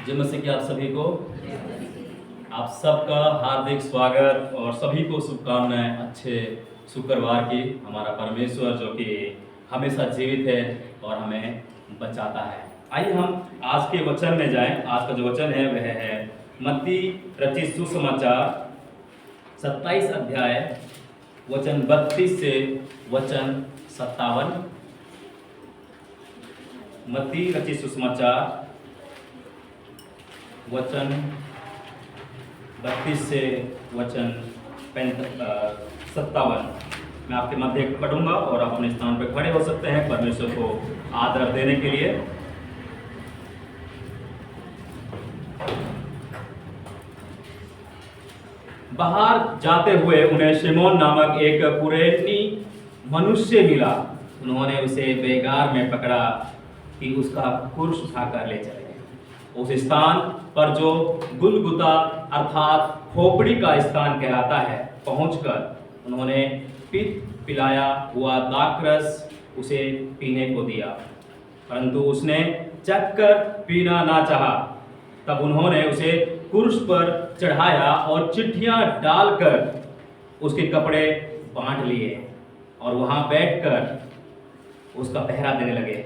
जय मसीह की आप सभी को, आप सबका हार्दिक स्वागत और सभी को शुभकामनाएं। अच्छे शुक्रवार की। हमारा परमेश्वर जो कि हमेशा जीवित है और हमें बचाता है। आइए हम आज के वचन में जाएं। आज का जो वचन है वह है मत्ती रचित सुसमाचार 27 अध्याय वचन 32 से वचन 57। मत्ती रचित सुसमाचार वचन 32 से वचन 57 मैं आपके मध्य पढ़ूंगा और आप अपने स्थान पर खड़े हो सकते हैं परमेश्वर को आदर देने के लिए। बाहर जाते हुए उन्हें शिमोन नामक एक कुरेनी मनुष्य मिला। उन्होंने उसे बेगार में पकड़ा कि उसका क्रूस उठाकर ले चले। उस स्थान पर जो गुलगुता अर्थात खोपड़ी का स्थान कहलाता है पहुंचकर उन्होंने पिलाया हुआ दाखरस उसे पीने को दिया, परंतु उसने चखकर पीना ना चाहा। तब उन्होंने उसे क्रूस पर चढ़ाया और चिट्ठियां डालकर उसके कपड़े बांट लिए और वहां बैठकर उसका पहरा देने लगे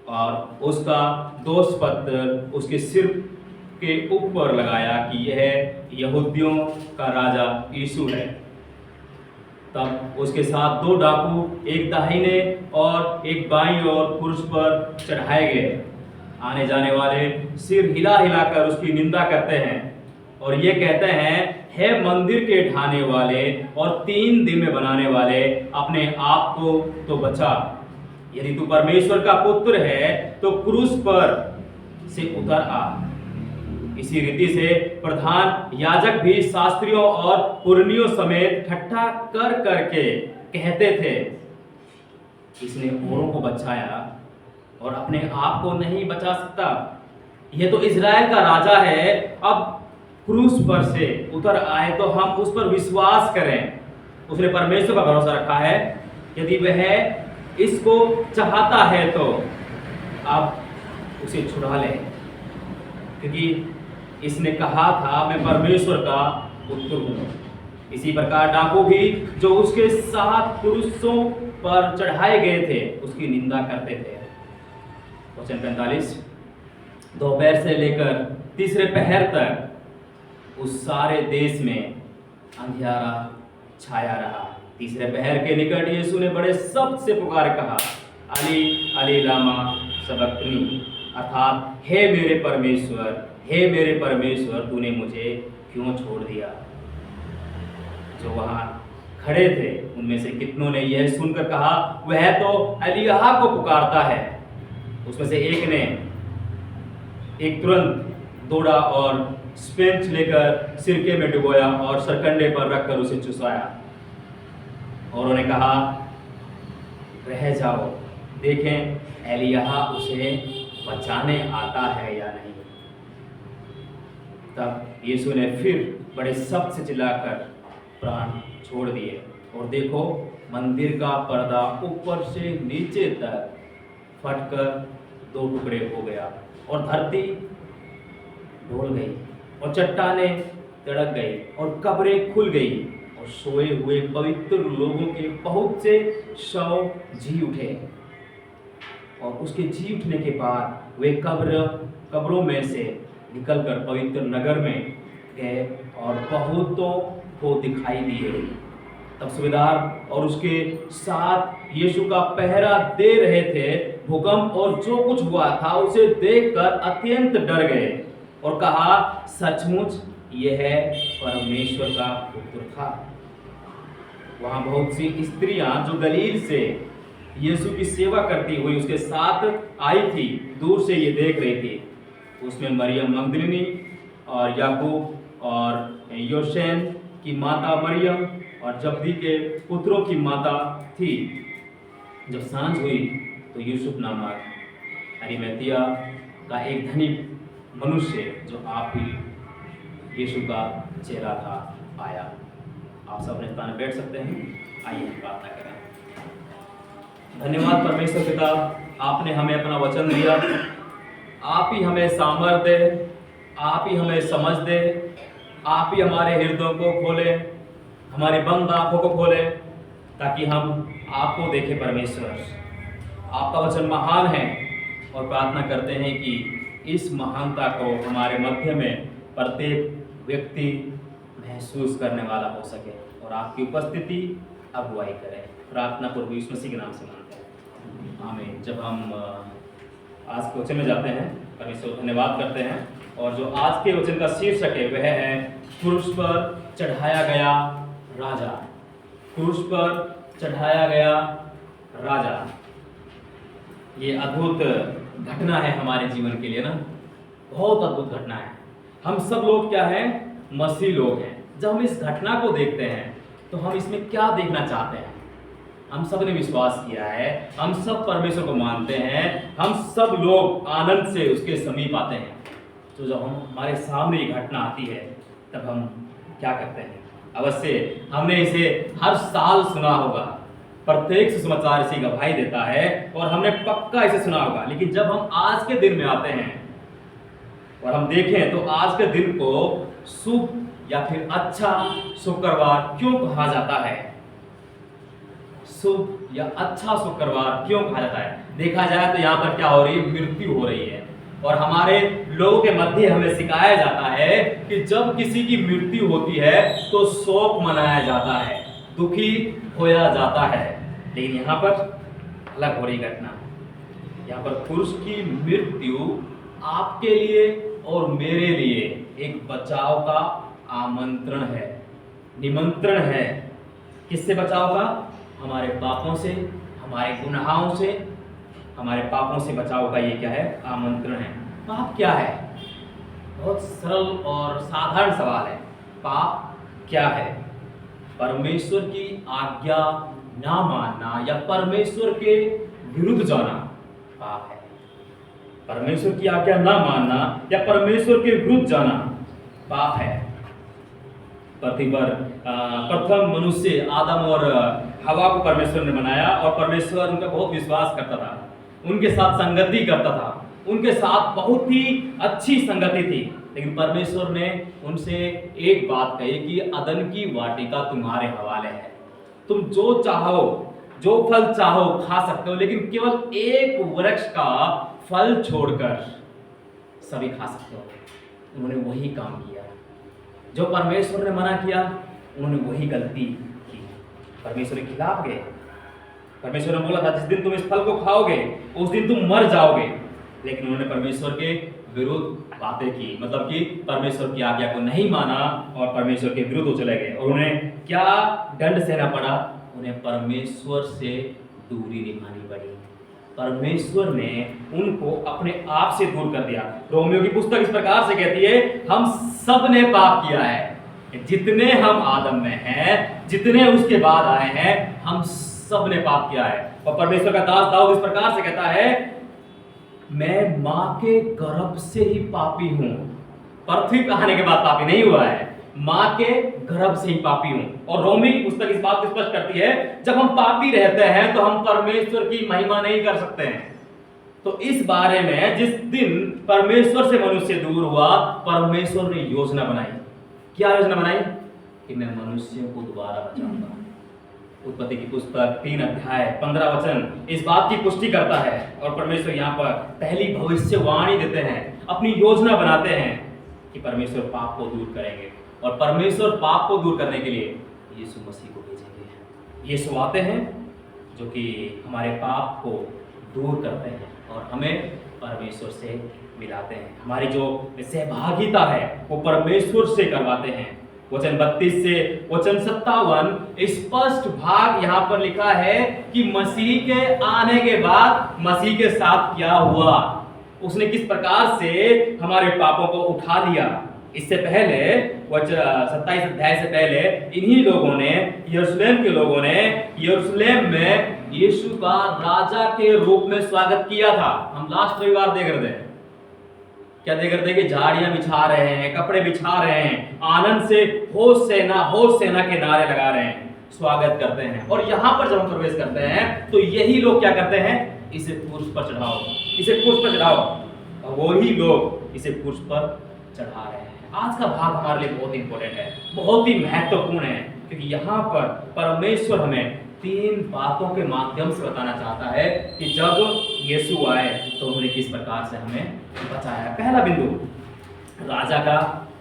और उसका दोष पत्र उसके सिर के ऊपर लगाया कि यह यहूदियों का राजा यीशु है। तब उसके साथ 2 डाकू एक दाहिने और एक बाईं ओर क्रूस पर चढ़ाए गए। आने जाने वाले सिर हिला हिलाकर उसकी निंदा करते हैं और ये कहते हैं, हे मंदिर के ढाने वाले और 3 दिन में बनाने वाले, अपने आप को तो बचा। यदि तू परमेश्वर का पुत्र है तो क्रूस पर से उतर आ। इसी रीति से प्रधान याजक भी शास्त्रियों और पुरनियों समेत ठट्ठा कर करके कहते थे, इसने औरों को बचाया और अपने आप को नहीं बचा सकता। यह तो इजराइल का राजा है। अब क्रूस पर से उतर आए तो हम उस पर विश्वास करें। उसने परमेश्वर पर भरोसा रखा है। यदि वह इसको चाहता है तो आप उसे छुड़ा लें, क्योंकि इसने कहा था मैं परमेश्वर का पुत्र हूं। इसी प्रकार डाकू भी जो उसके साथ पुरुषों पर चढ़ाए गए थे उसकी निंदा करते थे। वचन 45। दोपहर से लेकर तीसरे पहर तक उस सारे देश में अंधियारा छाया रहा। तीसरे पहर के निकट यीशु ने बड़े शब्द से पुकार कहा, अली अली लामा सबक्तनी, अर्थात हे मेरे परमेश्वर तूने मुझे क्यों छोड़ दिया। जो वहां खड़े थे उनमें से कितनों ने यह सुनकर कहा, वह तो एलिय्याह को पुकारता है। उसमें से एक ने तुरंत दौड़ा और स्पंज लेकर सिरके में डुबोया और सरकंडे पर रखकर उसे चुसाया और उन्होंने कहा, रह जाओ, देखें एलिय्याह उसे बचाने आता है या नहीं। तब यीशु ने फिर बड़े शब्द से चिल्लाकर प्राण छोड़ दिए और देखो मंदिर का पर्दा ऊपर से नीचे तक फटकर 2 टुकड़े हो गया और धरती डोल गई और चट्टानें तड़क गई और कब्रें खुल गई और सोए हुए पवित्र लोगों के बहुत से शव जी उठे। और उसके जी उठने के बाद वे कब्रों में से निकलकर पवित्र नगर में गए और बहुतों को दिखाई दिए। तब सूबेदार और उसके साथ यीशु का पहरा दे रहे थे भूकंप और जो कुछ हुआ था उसे देखकर अत्यंत डर गए और कहा, सचमुच यह परमेश्वर का पुत्र था। वहां बहुत सी स्त्रियां जो गलील से यीशु की सेवा करती हुई उसके साथ आई थी, दूर से ये देख रही थी। उसमें मरियम मगदलिनी और याकूब और योसेन की माता मरियम और जब्दी के पुत्रों की माता थी। जब सांझ हुई तो यूसुफ नामक अरिमतिया का एक धनी मनुष्य जो आप ही यीशु का चेला था आया। आप सब अपने स्थान बैठ सकते हैं। आइए हम प्रार्थना करें। धन्यवाद परमेश्वर पिता, आपने हमें अपना वचन दिया। आप ही हमें सामर्थ्य दे, आप ही हमें समझ दे, आप ही हमारे हृदयों को खोले, हमारी बंद आंखों को खोले, ताकि हम आपको देखें। परमेश्वर, आपका वचन महान है और प्रार्थना करते हैं कि इस महानता को हमारे मध्य में प्रत्येक व्यक्ति महसूस करने वाला हो सके और आपकी उपस्थिति अगुवाई करे। प्रार्थना प्रभु यीशु मसीह के नाम से मांगते हैं, आमीन। जब हम आज के वचन में जाते हैं, परमेश्वर को धन्यवाद करते हैं, और जो आज के वचन का शीर्षक है वह है क्रूस पर चढ़ाया गया राजा। क्रूस पर चढ़ाया गया राजा। ये अद्भुत घटना है हमारे जीवन के लिए ना, बहुत अद्भुत घटना है। हम सब लोग क्या हैं? मसीह लोग हैं। जब हम इस घटना को देखते हैं तो हम इसमें क्या देखना चाहते हैं? हम सब ने विश्वास किया है, हम सब परमेश्वर को मानते हैं, हम सब लोग आनंद से उसके समीप आते हैं। तो जब हम हमारे सामने ये घटना आती है तब हम क्या करते हैं? अवश्य हमने इसे हर साल सुना होगा, प्रत्येक सुसमाचार इसी गवाही देता है और हमने पक्का इसे सुना होगा। लेकिन जब हम आज के दिन में आते हैं और हम देखें तो आज के दिन को शुभ या फिर अच्छा शुक्रवार क्यों कहा जाता है? शुभ या अच्छा शुक्रवार क्यों कहा जाता है? देखा जाए तो यहाँ पर क्या हो रही है? मृत्यु हो रही है। और हमारे लोगों के मध्य हमें सिखाया जाता है कि जब किसी की मृत्यु होती है तो शोक मनाया जाता है, दुखी होया जाता है। लेकिन यहाँ पर अलग हो रही घटना। यहाँ पर पुरुष की मृत्यु आपके लिए और मेरे लिए एक बचाव का आमंत्रण है, निमंत्रण है। किससे बचाव का? हमारे पापों से, हमारे गुनाहों से, हमारे पापों से बचाव का ये क्या है? आमंत्रण है। पाप क्या है? बहुत सरल और साधारण सवाल है। पाप क्या है? परमेश्वर की आज्ञा ना मानना या परमेश्वर के विरुद्ध जाना पाप है। परमेश्वर की आज्ञा ना मानना या परमेश्वर के विरुद्ध जाना पाप है। पृथ्वी पर प्रथम मनुष्य आदम और हवा को परमेश्वर ने बनाया और परमेश्वर उनका बहुत विश्वास करता था, उनके साथ संगति करता था, उनके साथ बहुत ही अच्छी संगति थी। लेकिन परमेश्वर ने उनसे एक बात कही कि अदन की वाटिका तुम्हारे हवाले है, तुम जो चाहो, जो फल चाहो खा सकते हो, लेकिन केवल एक वृक्ष का फल छोड़कर सभी खा सकते हो। उन्होंने वही काम किया जो परमेश्वर ने मना किया, उन्होंने वही गलती की, परमेश्वर के खिलाफ गए। परमेश्वर ने बोला था जिस दिन तुम इस फल को खाओगे उस दिन तुम मर जाओगे, लेकिन उन्होंने परमेश्वर के विरुद्ध बातें की, मतलब कि परमेश्वर की आज्ञा को नहीं माना और परमेश्वर के विरुद्ध चले गए। और उन्हें क्या दंड सहना पड़ा? उन्हें परमेश्वर से दूरी निभानी पड़ी। परमेश्वर ने उनको अपने आप से दूर कर दिया। रोमियो की पुस्तक इस प्रकार से कहती है, हम सब ने पाप किया है। जितने हम आदम में हैं, जितने उसके बाद आए हैं, हम सब ने पाप किया है। और परमेश्वर का दास दाऊद इस प्रकार से कहता है, मैं मां के गर्भ से ही पापी हूं। पृथ्वी पे आने के बाद पापी नहीं हुआ है, मां के गर्भ से ही पापी हूं। और रोमी की पुस्तक इस बात को स्पष्ट करती है, जब हम पापी रहते हैं तो हम परमेश्वर की महिमा नहीं कर सकते हैं। तो इस बारे में जिस दिन परमेश्वर से मनुष्य दूर हुआ, परमेश्वर ने योजना बनाई। क्या योजना बनाई? कि मैं मनुष्यों को दोबारा बचाऊंगा। उत्पत्ति की पुस्तक 3 अध्याय 15 वचन इस बात की पुष्टि करता है। और परमेश्वर यहाँ पर पहली भविष्यवाणी देते हैं, अपनी योजना बनाते हैं कि परमेश्वर पाप को दूर करेंगे। और परमेश्वर पाप को दूर करने के लिए यीशु मसीह को भेजेंगे। यीशु आते हैं जो कि हमारे पाप को दूर करते हैं और हमें परमेश्वर से मिलाते हैं। हमारी जो सहभागिता है वो परमेश्वर से करवाते हैं। वचन 32 से वचन 57 स्पष्ट भाग यहाँ पर लिखा है कि मसीह के आने के बाद मसीह के साथ क्या हुआ, उसने किस प्रकार से हमारे पापों को उठा लिया। इससे पहले 27 अध्याय से पहले इन्हीं लोगों ने, यरूशलेम के लोगों ने यरूशलेम में यीशु का राजा के रूप में स्वागत किया था। हम लास्ट रविवार देख रहे थे, क्या देख रहे थे कि झाड़ियां बिछा रहे हैं, कपड़े बिछा रहे हैं, आनंद से होश सेना के नारे लगा रहे हैं, स्वागत करते हैं। और यहाँ पर जब हम प्रवेश करते हैं तो यही लोग क्या करते हैं? इसे क्रूस पर चढ़ाओ, इसे क्रूस पर चढ़ाओ। वही लोग इसे क्रूस पर चढ़ा रहे हैं। आज का भाग हमारे लिए बहुत इंपॉर्टेंट है, बहुत ही महत्वपूर्ण है, क्योंकि यहाँ पर परमेश्वर हमें 3 बातों के माध्यम से बताना चाहता है कि जब यीशु आए तो उन्होंने किस प्रकार से हमें बचाया। पहला बिंदु, राजा का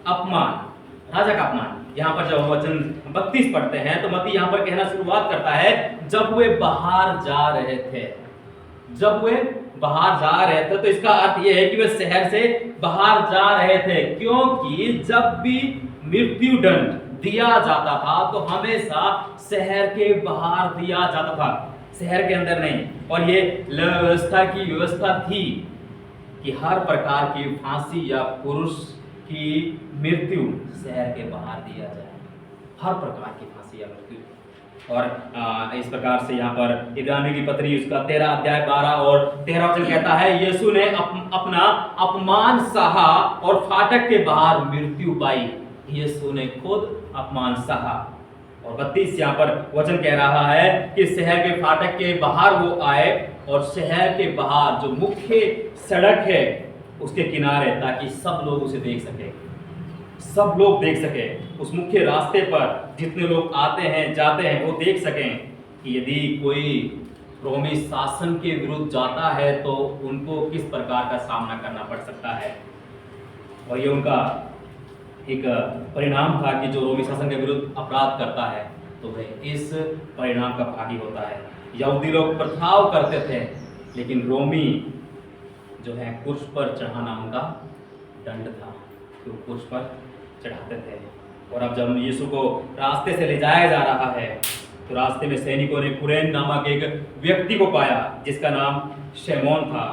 अपमान। राजा का अपमान। यहाँ पर जब वचन 32 पढ़ते हैं तो मत्ती यहाँ पर कहना शुरुआत करता है, जब वे बाहर जा रहे थे। जब वे बाहर जा रहे थे, तो इसका अर्थ यह है कि वे शहर से बाहर जा रहे थे, क्योंकि जब भी मृत्यु दंड दिया जाता था तो हमेशा शहर के बाहर दिया जाता था, शहर के अंदर नहीं। और ये व्यवस्था की व्यवस्था थी कि हर प्रकार की फांसी या पुरुष की मृत्यु शहर के बाहर दिया जाए, हर प्रकार की फांसी या मृत्यु। और इस प्रकार से यहाँ पर इब्रानियों की पत्री उसका 13 अध्याय 12 और 13 वचन कहता है, यीशु ने अपना अपमान सहा और फाटक के बाहर मृत्यु पाई। यीशु ने खुद अपमान सहा। और 32 यहाँ पर वचन कह रहा है कि शहर के फाटक के बाहर वो आए, और शहर के बाहर जो मुख्य सड़क है उसके किनारे, ताकि सब लोग उसे देख सके, सब लोग देख सके। उस मुख्य रास्ते पर जितने लोग आते हैं जाते हैं वो देख सकें कि यदि कोई रोमी शासन के विरुद्ध जाता है तो उनको किस प्रकार का सामना करना पड़ सकता है। और ये उनका एक परिणाम था कि जो रोमी शासन के विरुद्ध अपराध करता है तो वह इस परिणाम का भागी होता है। यहूदी लोग प्रथाव करते थे, लेकिन रोमी जो है क्रूस पर चढ़ाना उनका दंड था, तो क्रूस पर चढ़ाते थे। और अब जब यीशु को रास्ते से ले जाया जा रहा है तो रास्ते में सैनिकों ने कुरैन नामक एक व्यक्ति को पाया जिसका नाम शमौन था,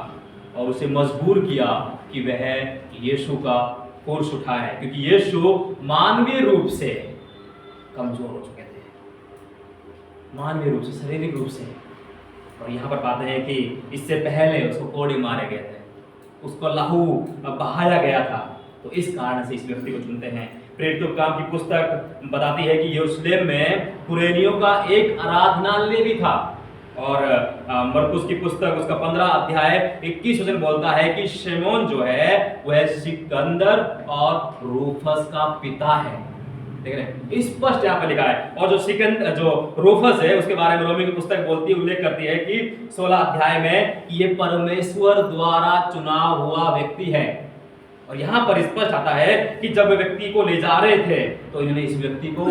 और उसे मजबूर किया कि वह यीशु का क्रूस उठाए, क्योंकि यीशु मानवीय रूप से कमजोर हो चुके थे, मानवीय रूप से, शारीरिक रूप से। और यहाँ पर पाते हैं कि इससे पहले उसको कोड़े मारे गए थे, उसको लहू बहाया गया था, तो इस कारण से इस व्यक्ति को चुनते हैं। प्रेरितों के काम की पुस्तक बताती है कि यरूशलेम में कुरैनियों का एक आराधनालय भी था। और मरकुस की पुस्तक उसका 15 अध्याय 21 वचन बोलता है कि शमौन जो है वह सिकंदर और रूफस का पिता है। देख रहे हैं, स्पष्ट यहाँ पर लिखा है। और जो रूफस है उसके बारे में रोमी की पुस्तक बोलती है, उल्लेख करती है कि 16 अध्याय में ये परमेश्वर द्वारा चुना हुआ व्यक्ति है। और यहाँ पर स्पष्ट आता है कि जब वे व्यक्ति को ले जा रहे थे तो इन्होंने इस व्यक्ति को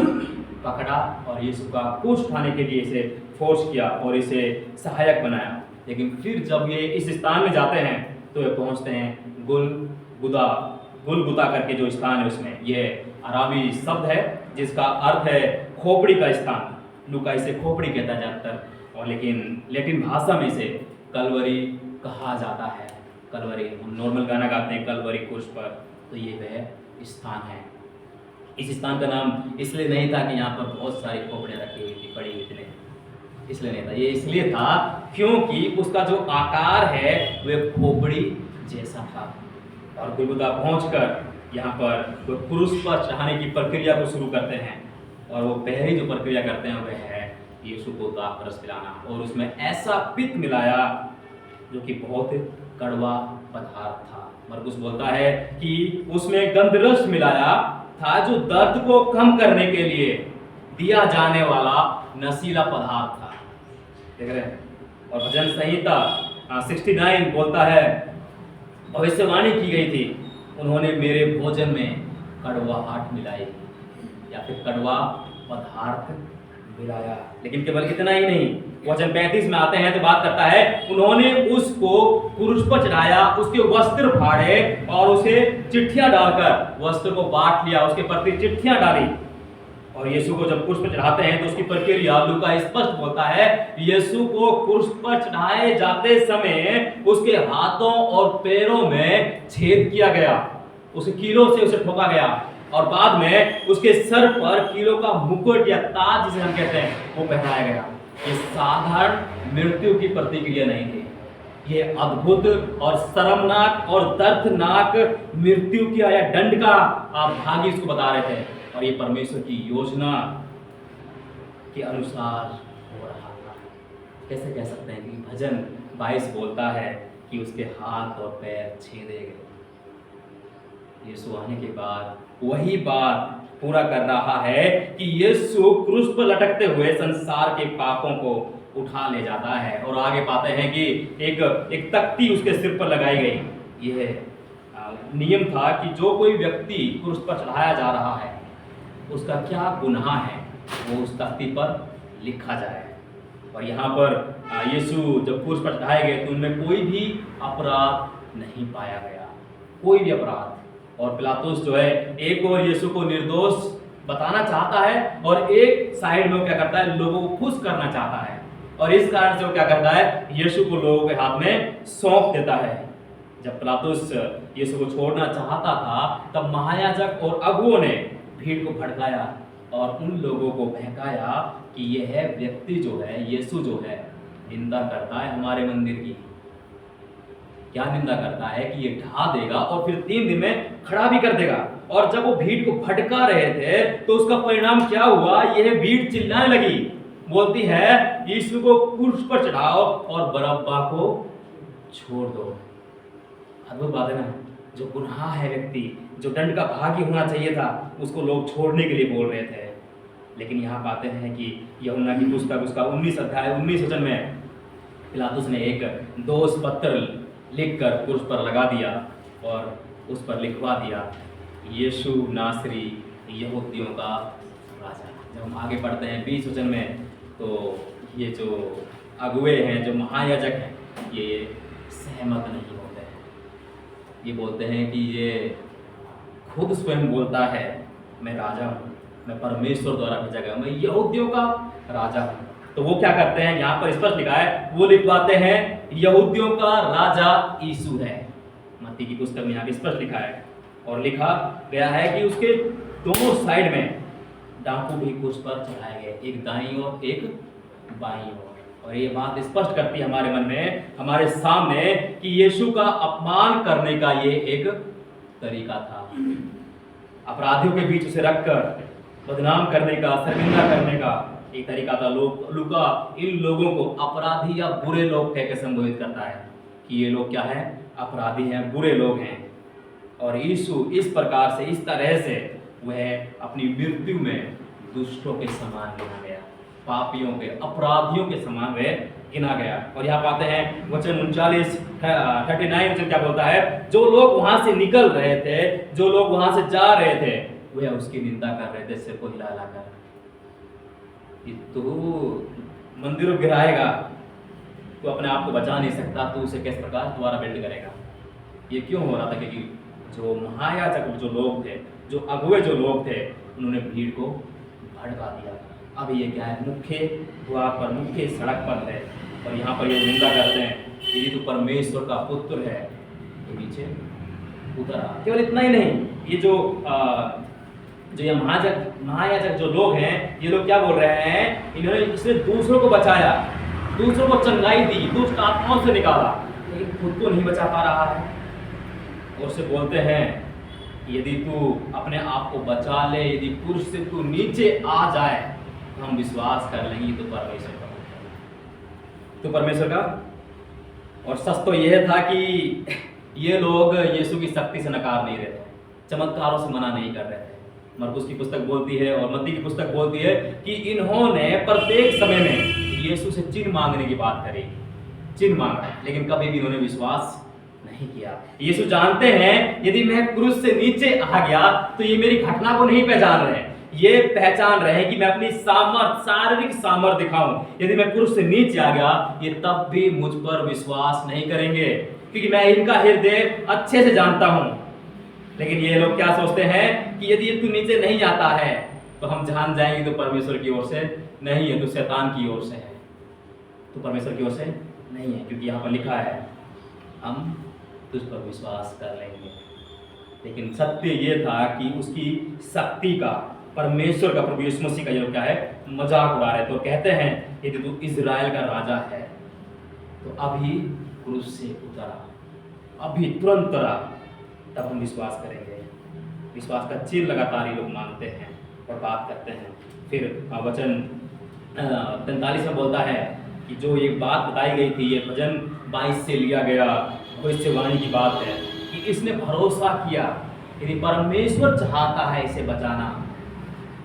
पकड़ा और यीशु का क्रूस उठाने के लिए इसे फोर्स किया और इसे सहायक बनाया। लेकिन फिर जब ये इस स्थान में जाते हैं तो वे पहुंचते हैं गुलगुता करके जो स्थान है उसमें। यह अराबी शब्द है जिसका अर्थ है खोपड़ी का स्थान। लूका इसे खोपड़ी कहता है ज्यादातर, और लेकिन लैटिन भाषा में इसे कलवरी कहा जाता है। कलवरी, हम नॉर्मल गाना गाते हैं कलवरी क्रूस पर, तो ये वह स्थान है। इस स्थान का नाम इसलिए नहीं था कि यहाँ पर बहुत सारी खोपड़ियाँ रखी हुई थी, पड़ी हुई थी, इसलिए नहीं था। ये इसलिए था क्योंकि उसका जो आकार है वह खोपड़ी जैसा था। और गुलगुता पहुंचकर यहाँ पर वो क्रूस पर चढ़ाने की प्रक्रिया को शुरू करते हैं, और वो पहली जो प्रक्रिया करते हैं वह है यीशु को दाख रस पिलाना। और उसमें ऐसा पित्त मिलाया जो कि बहुत कड़वा पदार्थ था। मरकुस बोलता है कि उसमें गंधरस मिलाया था जो दर्द को कम करने के लिए दिया जाने वाला नशीला पदार्थ था। देख रहे हैं। और भजन संहिता 69 बोलता है, भविष्यवाणी की गई थी, उन्होंने मेरे भोजन में कड़वाहट मिलाई, या फिर कड़वा पदार्थ मिलाया। लेकिन केवल इतना ही नहीं, वचन 35 में आते हैं तो बात करता है, उन्होंने उसको क्रूस पर चढ़ाया, उसके वस्त्र फाड़े और उसे चिट्ठियां डालकर वस्त्र को बांट लिया, उसके प्रति चिट्ठियां डाली। और यीशु को जब क्रूस पर चढ़ाते हैं तो उसकी प्रक्रिया लूका स्पष्ट बोलता है, यीशु को क्रूस पर चढ़ाए जाते समय उसके हाथों और पैरों में छेद किया गया, उसे कीलों से उसे ठोका गया, और बाद में उसके सर पर कीलों का मुकुट या ताज जिसे हम कहते हैं वो पहनाया गया। ये साधारण मृत्यु की प्रतिक्रिया नहीं थी, ये अद्भुत और शर्मनाक और दर्दनाक मृत्यु की या दंड का भागी इसको बता रहे थे। और ये परमेश्वर की योजना के अनुसार हो रहा था। कैसे कह सकते हैं कि भजन 22 बोलता है कि उसके हाथ और पैर छेदे गए। यीशु आने के बाद वही बात पूरा कर रहा है कि यीशु क्रूस पर लटकते हुए संसार के पापों को उठा ले जाता है। और आगे पाते हैं कि एक तख्ती उसके सिर पर लगाई गई। यह नियम था कि जो कोई व्यक्ति क्रूस पर चढ़ाया जा रहा है उसका क्या गुनाह है वो उस तख्ती पर लिखा जाए। और यहाँ पर यीशु जब क्रूस पर चढ़ाए गए तो उनमें कोई भी अपराध नहीं पाया गया, कोई भी अपराध। और पिलातुस जो है एक और यीशु को निर्दोष बताना चाहता है और एक साइड में वो क्या करता है, लोगों को खुश करना चाहता है। और इस कारण से वो क्या करता है, यीशु को लोगों के हाथ में सौंप देता है। जब पिलातुस यीशु को छोड़ना चाहता था तब महायाजक और अगुओं ने भीड़ को भड़काया और उन लोगों को बहकाया कि यह व्यक्ति जो है, यीशु जो है, निंदा करता है हमारे मंदिर की। क्या निंदा करता है कि ये ढा देगा और फिर 3 दिन में खड़ा भी कर देगा। और जब वो भीड़ को भटका रहे थे तो उसका परिणाम क्या हुआ, यह भीड़ चिल्लाने लगी, बोलती है यीशु को क्रूस पर चढ़ाओ और बरअब्बा को छोड़ दो। अद्भुत बात है ना, जो गुनाह है व्यक्ति, जो दंड का भागी होना चाहिए था, उसको लोग छोड़ने के लिए बोल रहे थे। लेकिन यहाँ पाते हैं कि यूहन्ना की पुस्तक उसका 19 अध्याय 19 वचन में पिलातुस ने एक दोष पत्र लिखकर क्रूस पर लगा दिया और उस पर लिखवा दिया, यीशु नासरी यहूदियों का राजा। जब हम आगे पढ़ते हैं 20 वचन में तो ये जो अगुए हैं, जो महायाजक हैं, ये सहमत नहीं होते हैं। ये बोलते हैं कि ये खुद स्वयं बोलता है मैं राजा हूँ, मैं परमेश्वर द्वारा भेजा गया, मैं यहूदियों का राजा हूँ। तो वो क्या करते हैं, यहाँ पर स्पष्ट लिखा है, वो लिखवाते हैं यहूदियों का राजा यीशु है। मत्ती की पुस्तक में यहाँ पे स्पष्ट लिखा है और लिखा गया है कि उसके दोनों साइड में डाकू भी क्रूस पर चढ़ाए गए, एक दाईं और एक बाईं ओर। और ये बात स्पष्ट करती है हमारे मन में, हमारे सामने, कि यीशु का अपमान करने का ये एक तरीका था। अपराधियों के बीच उसे रखकर बदनाम करने का, शर्मिंदा करने का एक तरीका था। लूका इन लोगों को अपराधी या बुरे लोग कहकर संबोधित करता है कि ये लोग क्या है, अपराधी हैं, बुरे लोग हैं। और यीशु इस प्रकार से, इस तरह से वह अपनी मृत्यु में दुष्टों के समान गिना गया, पापियों के, अपराधियों के समान वह गिना गया। और यहाँ पाते हैं वचन 39 वचन क्या बोलता है, जो लोग वहां से निकल रहे थे, जो लोग वहां से जा रहे थे, वह उसकी निंदा कर रहे थे सिर को हिला हिलाकर। तू मंदिरों गिराएगा, तो अपने आप को बचा नहीं सकता, तो उसे किस प्रकार दोबारा बिल्ड करेगा। ये क्यों हो रहा था, क्योंकि जो महायाजक जो लोग थे, जो अगुए जो लोग थे, उन्होंने भीड़ को भड़का दिया। अब ये क्या है, मुख्य द्वार पर, मुख्य सड़क पर है और यहाँ पर ये निंदा करते हैं, यदि तू परमेश्वर का पुत्र है तो नीचे उतर आ। केवल इतना ही नहीं, ये जो ये महायाजक जो लोग हैं, ये लोग क्या बोल रहे हैं, इन्होंने इसने दूसरों को बचाया, दूसरों को चंगाई दी, दुष्ट आत्माओं से निकाला, लेकिन खुद को नहीं बचा पा रहा है। और उससे बोलते हैं यदि तू अपने आप को बचा ले, यदि पुरुष से तू नीचे आ जाए तो हम विश्वास कर लेंगे तो परमेश्वर का, तो परमेश्वर का। और सच तो यह था कि ये लोग यीशु की शक्ति से नकार नहीं रहे थे, चमत्कारों से मना नहीं कर रहे थे। मरकुस की पुस्तक बोलती है और मत्ती की पुस्तक बोलती है कि इन्होंने प्रत्येक समय में यीशु से चिन्ह मांगने की बात करी, चिन्ह मांगा, लेकिन कभी भी उन्होंने विश्वास नहीं किया। यीशु जानते हैं यदि मैं क्रूस से नीचे आ गया तो ये मेरी घटना को नहीं पहचान रहे हैं, ये पहचान रहे हैं कि मैं अपनी शारीरिक सामर्थ्य दिखाऊं। यदि मैं क्रूस से नीचे आ गया, ये तब भी मुझ पर विश्वास नहीं करेंगे, क्योंकि मैं इनका हृदय अच्छे से जानता हूं। लेकिन ये लोग क्या सोचते हैं कि यदि तू नीचे नहीं आता है तो हम जान जाएंगे तो परमेश्वर की ओर से नहीं है, तो शैतान की ओर से है, तो परमेश्वर की ओर से नहीं है, क्योंकि यहाँ पर लिखा है हम तुझ पर विश्वास कर लेंगे। लेकिन सत्य ये था कि उसकी शक्ति का, परमेश्वर का, प्रभु यीशु मसीह का जो क्या है, मजाक उड़ा रहे। तो कहते हैं यदि तू इजराइल का राजा है तो अभी क्रूस से उतरा, अभी तुरंत उतरा, तब हम विश्वास करेंगे। विश्वास का चिन्ह लगातार ये लोग मांगते हैं और बात करते हैं। फिर वचन 43 में बोलता है कि जो ये बात बताई गई थी, ये भजन 22 से लिया गया भविष्यवाणी की बात है कि इसने भरोसा किया, यदि परमेश्वर चाहता है इसे बचाना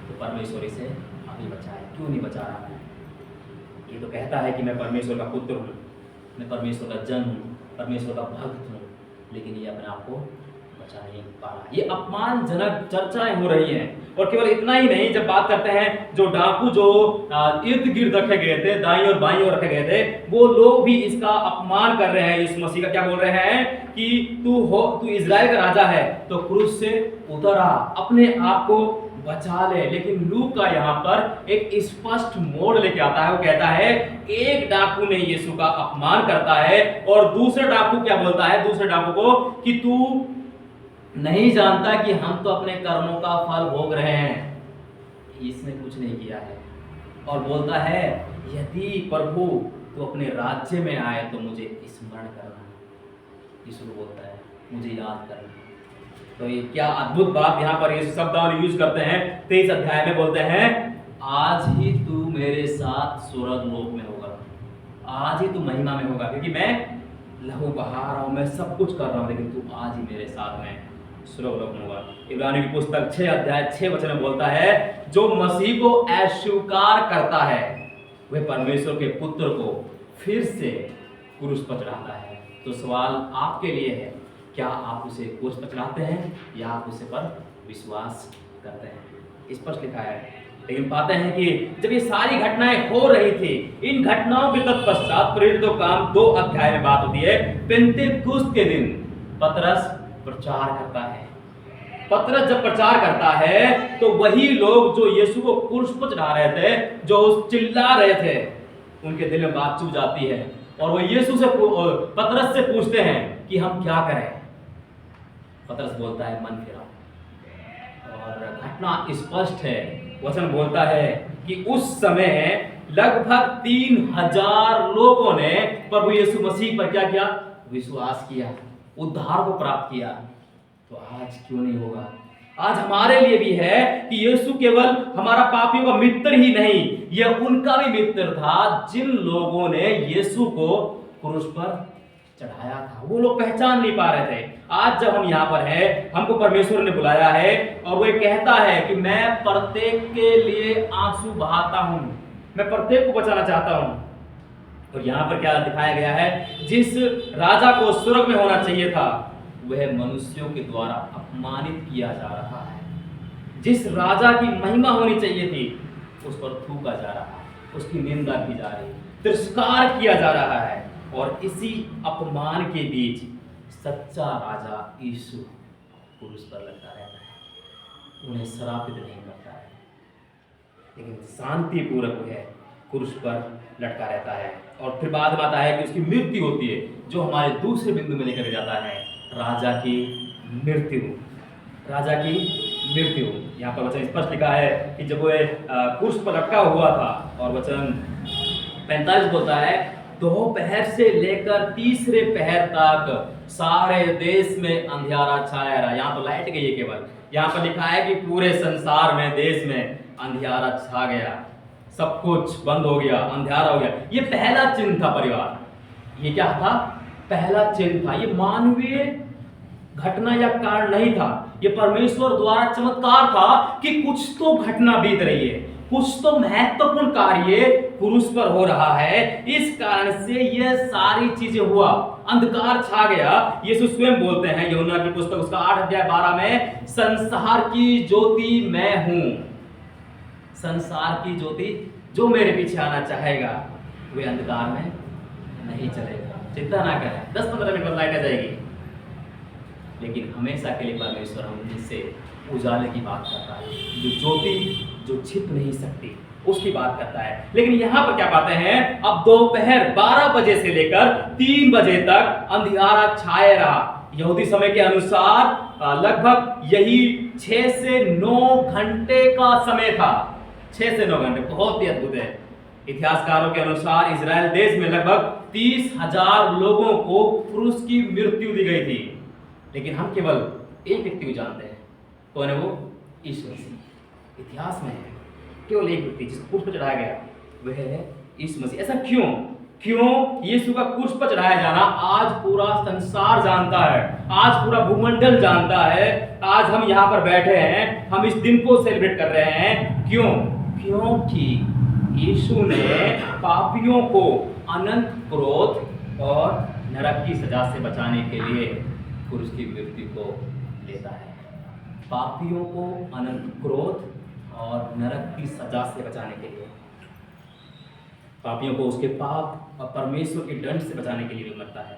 तो परमेश्वर इसे अभी बचाए, क्यों नहीं बचा रहा है? ये तो कहता है कि मैं परमेश्वर का पुत्र हूँ, मैं परमेश्वर का जन हूँ, परमेश्वर का भक्त हूँ, लेकिन ये अपने आप को बचा नहीं पा रहा। ये अपमानजनक चर्चाएं हो रही हैं। और केवल इतना ही नहीं, जब बात करते हैं जो डाकू जो इर्द गिर्द रखे गए थे, दाईं और बाईं ओर रखे गए थे, वो लोग भी इसका अपमान कर रहे हैं। यीशु मसीह का क्या बोल रहे हैं कि तू इजराइल का राजा है तो क्रूस से उतर आ, अपने आप को बचा ले। लेकिन लूका यहाँ पर एक स्पष्ट मोड़ लेके आता है। वो कहता है एक डाकू ने यीशु का अपमान करता है और दूसरा डाकू क्या बोलता है दूसरे डाकू को कि तू नहीं जानता कि हम तो अपने कर्मों का फल भोग रहे हैं। इसने कुछ नहीं किया है और बोलता है यदि प्रभु तू अपने राज्य में आए तो मुझे स्मरण करना। यीशु बोलता है मुझे याद करना। तो ये क्या अद्भुत बात यहाँ पर ये शब्द यूज करते हैं। 23 अध्याय में बोलते हैं आज ही तू मेरे साथ स्वर्ग लोक में होगा, आज ही तू महिमा में होगा, क्योंकि मैं लहू बहा रहा हूँ, मैं सब कुछ कर रहा हूँ, लेकिन तू आज ही मेरे साथ में स्वर्ग लोक में होगा। इब्रानी की पुस्तक 6 अध्याय 6 वचन में बोलता है जो मसीह को अस्वीकार करता है वह परमेश्वर के पुत्र को फिर से क्रूस पर चढ़ाता है। तो सवाल आपके लिए है, क्या आप उसे क्रूस पर चढ़ाते हैं या आप उसे पर विश्वास करते हैं? स्पष्ट लिखा है। लेकिन पाते हैं कि जब ये सारी घटनाएं हो रही थी, इन घटनाओं के तत्पश्चात प्रेरितों काम 2 अध्याय में बात होती है। पेंतेकुस्त के दिन पतरस प्रचार करता है। पतरस जब प्रचार करता है तो वही लोग जो यीशु को क्रूस पर चढ़ा रहे थे, जो चिल्ला रहे थे, उनके दिल में बात चुभ जाती है और वो यीशु से पतरस से पूछते हैं कि हम क्या करें। पतरस बोलता है मन फिराओ। और घटना स्पष्ट है। वचन बोलता है कि उस समय लगभग 3000 लोगों ने प्रभु यीशु मसीह पर क्या किया? विश्वास किया, उद्धार को प्राप्त किया। तो आज क्यों नहीं होगा? आज हमारे लिए भी है कि यीशु केवल हमारा पापियों का मित्र ही नहीं, यह उनका भी मित्र था जिन लोगों ने यीशु को क्रूस पर चढ़ाया था। वो लोग पहचान नहीं पा रहे थे। आज जब हम यहाँ पर हैं, हमको परमेश्वर ने बुलाया है और वो कहता है कि मैं प्रत्येक के लिए आंसू बहाता हूँ, मैं प्रत्येक को बचाना चाहता हूँ। और यहाँ पर क्या दिखाया गया है? जिस राजा को स्वर्ग में होना चाहिए था वह मनुष्यों के द्वारा अपमानित किया जा रहा है। जिस राजा की महिमा होनी चाहिए थी उस पर थूका जा रहा है, उसकी निंदा की जा रही है, तिरस्कार किया जा रहा है। और इसी अपमान के बीच सच्चा राजा यीशु क्रूस पर लटका रहता है, उन्हें श्रापित नहीं करता है, लेकिन शांतिपूर्वक है क्रूस पर लटका रहता है। और फिर बाद में आता है कि उसकी मृत्यु होती है, जो हमारे दूसरे बिंदु में लेकर जाता है, राजा की मृत्यु। राजा की मृत्यु यहाँ पर वचन स्पष्ट लिखा है कि जब वह क्रूस पर लटका हुआ था, और वचन 45 बोलता है दोपहर से लेकर तीसरे पहर तक सारे देश में अंधियारा छाया रहा। यहाँ तो लाइट गई है केवल, यहाँ पर लिखा है कि पूरे संसार में, देश में अंधियारा छा गया, सब कुछ बंद हो गया, अंधियारा हो गया। ये पहला चिन्ह था परिवार। ये क्या था? पहला चिन्ह था। ये मानवीय घटना या कारण नहीं था, ये परमेश्वर द्वारा चमत्कार था कि कुछ तो घटना बीत रही है, कुछ तो महत्वपूर्ण कार्य क्रूस पर हो रहा है। इस कारण से यह सारी चीजें हुआ, अंधकार छा गया। यीशु स्वयं बोलते हैं यूहन्ना की पुस्तक उसका 8 अध्याय 12 में, संसार की ज्योति मैं हूं। संसार की ज्योति, जो मेरे पीछे आना चाहेगा वे अंधकार में नहीं चलेगा। चिंता ना करें, 10-15 मिनट में लाइट आ जाएगी, लेकिन हमेशा के लिए परमेश्वर हमसे उजाले की बात करता है, जो ज्योति जो छिप नहीं सकती उसकी बात करता है। लेकिन यहाँ पर क्या पाते हैं? अब दोपहर 12 बजे से लेकर 3 बजे तक अंधियारा छाए रहा। यहूदी समय के अनुसार लगभग यही 6 से 9 घंटे का समय था। 6 से 9 घंटे, बहुत ही अद्भुत है। इतिहासकारों के अनुसार इजराइल देश में लगभग 30,000 लोगों को क्रूस की मृत्यु दी गई थी, लेकिन हम केवल एक व्यक्ति को जानते हैं। कौन है वो? यीशु मसीह। इतिहास में है केवल एक व्यक्ति जिसको क्रूस पर चढ़ाया गया, वह है यीशु मसीह। ऐसा क्यों? क्यों यीशु का क्रूस पर चढ़ाया जाना आज पूरा संसार जानता है, आज पूरा भूमंडल जानता है। आज हम यहाँ पर बैठे हैं, हम इस दिन को सेलिब्रेट कर रहे हैं। क्यों? क्योंकि यीशु ने पापियों को अनंत क्रोध और नरक की सजा से बचाने के लिए क्रूस की मृत्यु को लेता है। पापियों को अनंत क्रोध और नरक की सजा से बचाने के लिए, पापियों को उसके पाप और परमेश्वर के दंड से बचाने के लिए भी मरता है।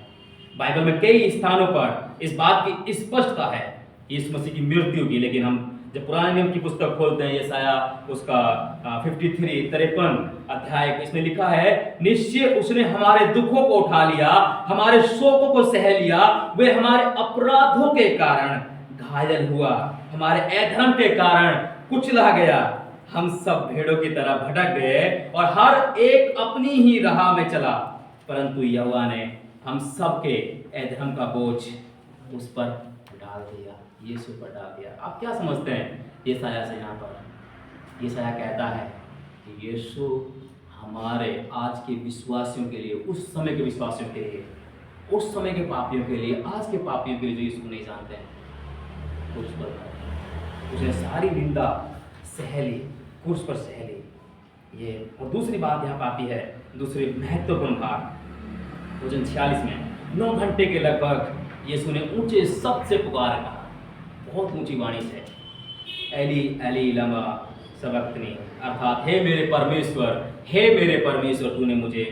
बाइबल में कई स्थानों पर इस बात की स्पष्टता है यीशु मसीह की मृत्यु की। लेकिन हम जब पुराने नियम की पुस्तक खोलते हैं, यशाया उसका 53 अध्याय, इसमें लिखा है, निश्चय उसने हमारे दुखों को उठा लिया, हमारे शोकों को सह लिया, वे हमारे अपराधों के कारण घायल हुआ, हमारे अधर्म के कारण कुचला गया। हम सब भेड़ों की तरह भटक गए और हर एक अपनी ही राह में चला, परंतु यहोवा ने हम सब के अधर्म का बोझ उस पर डाल दिया, यीशु पर डाल दिया। आप क्या समझते हैं यशाया से? यहाँ पर यशाया कहता है कि यीशु हमारे आज के विश्वासियों के लिए, उस समय के विश्वासियों के लिए, उस समय के पापियों के लिए, आज के पापियों के लिए जो यीशु नहीं जानते हैं, क्रूस पर उसने सारी निंदा सह ली, क्रूस पर सह ली। ये और दूसरी बात यहाँ पर आती है, दूसरी महत्वपूर्ण भाग भोजन 46 में 9 घंटे के लगभग यीशु ने ऊंचे शब्द से पुकार कहा, बहुत ऊंची वाणी से, एली एली लमा सबक्तनी, अर्थात हे मेरे परमेश्वर, हे मेरे परमेश्वर, तूने मुझे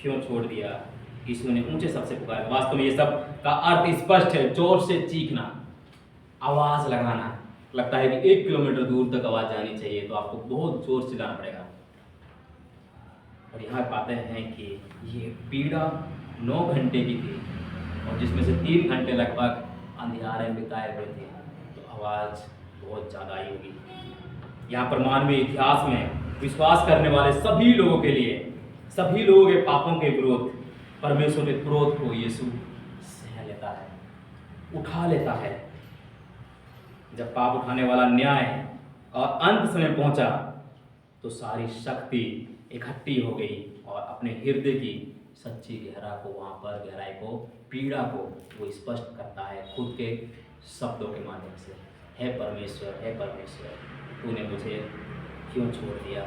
क्यों छोड़ दिया। यीशु ने ऊंचे शब्द से पुकारा। वास्तव में ये सब का अर्थ स्पष्ट है, जोर से चीखना, आवाज लगाना। लगता है कि 1 किलोमीटर दूर तक आवाज जानी चाहिए, तो आपको बहुत जोर से जाना पड़ेगा। और यहाँ पाते हैं कि ये पीड़ा 9 घंटे की थी, और जिसमें से 3 घंटे लगभग अंधियारे में बिताए हुए थे, तो आवाज बहुत ज़्यादा आई होगी। यहाँ पर मानवीय इतिहास में विश्वास करने वाले सभी लोगों के लिए, सभी लोगों के पापों के विरोध परमेश्वर के क्रोध को यीशु सह लेता है, उठा लेता है। जब पाप उठाने वाला न्याय और अंत समय पहुंचा, तो सारी शक्ति इकट्ठी हो गई और अपने हृदय की सच्ची गहराई को, पीड़ा को वो स्पष्ट करता है खुद के शब्दों के माध्यम से। हे परमेश्वर, हे परमेश्वर, तूने मुझे क्यों छोड़ दिया।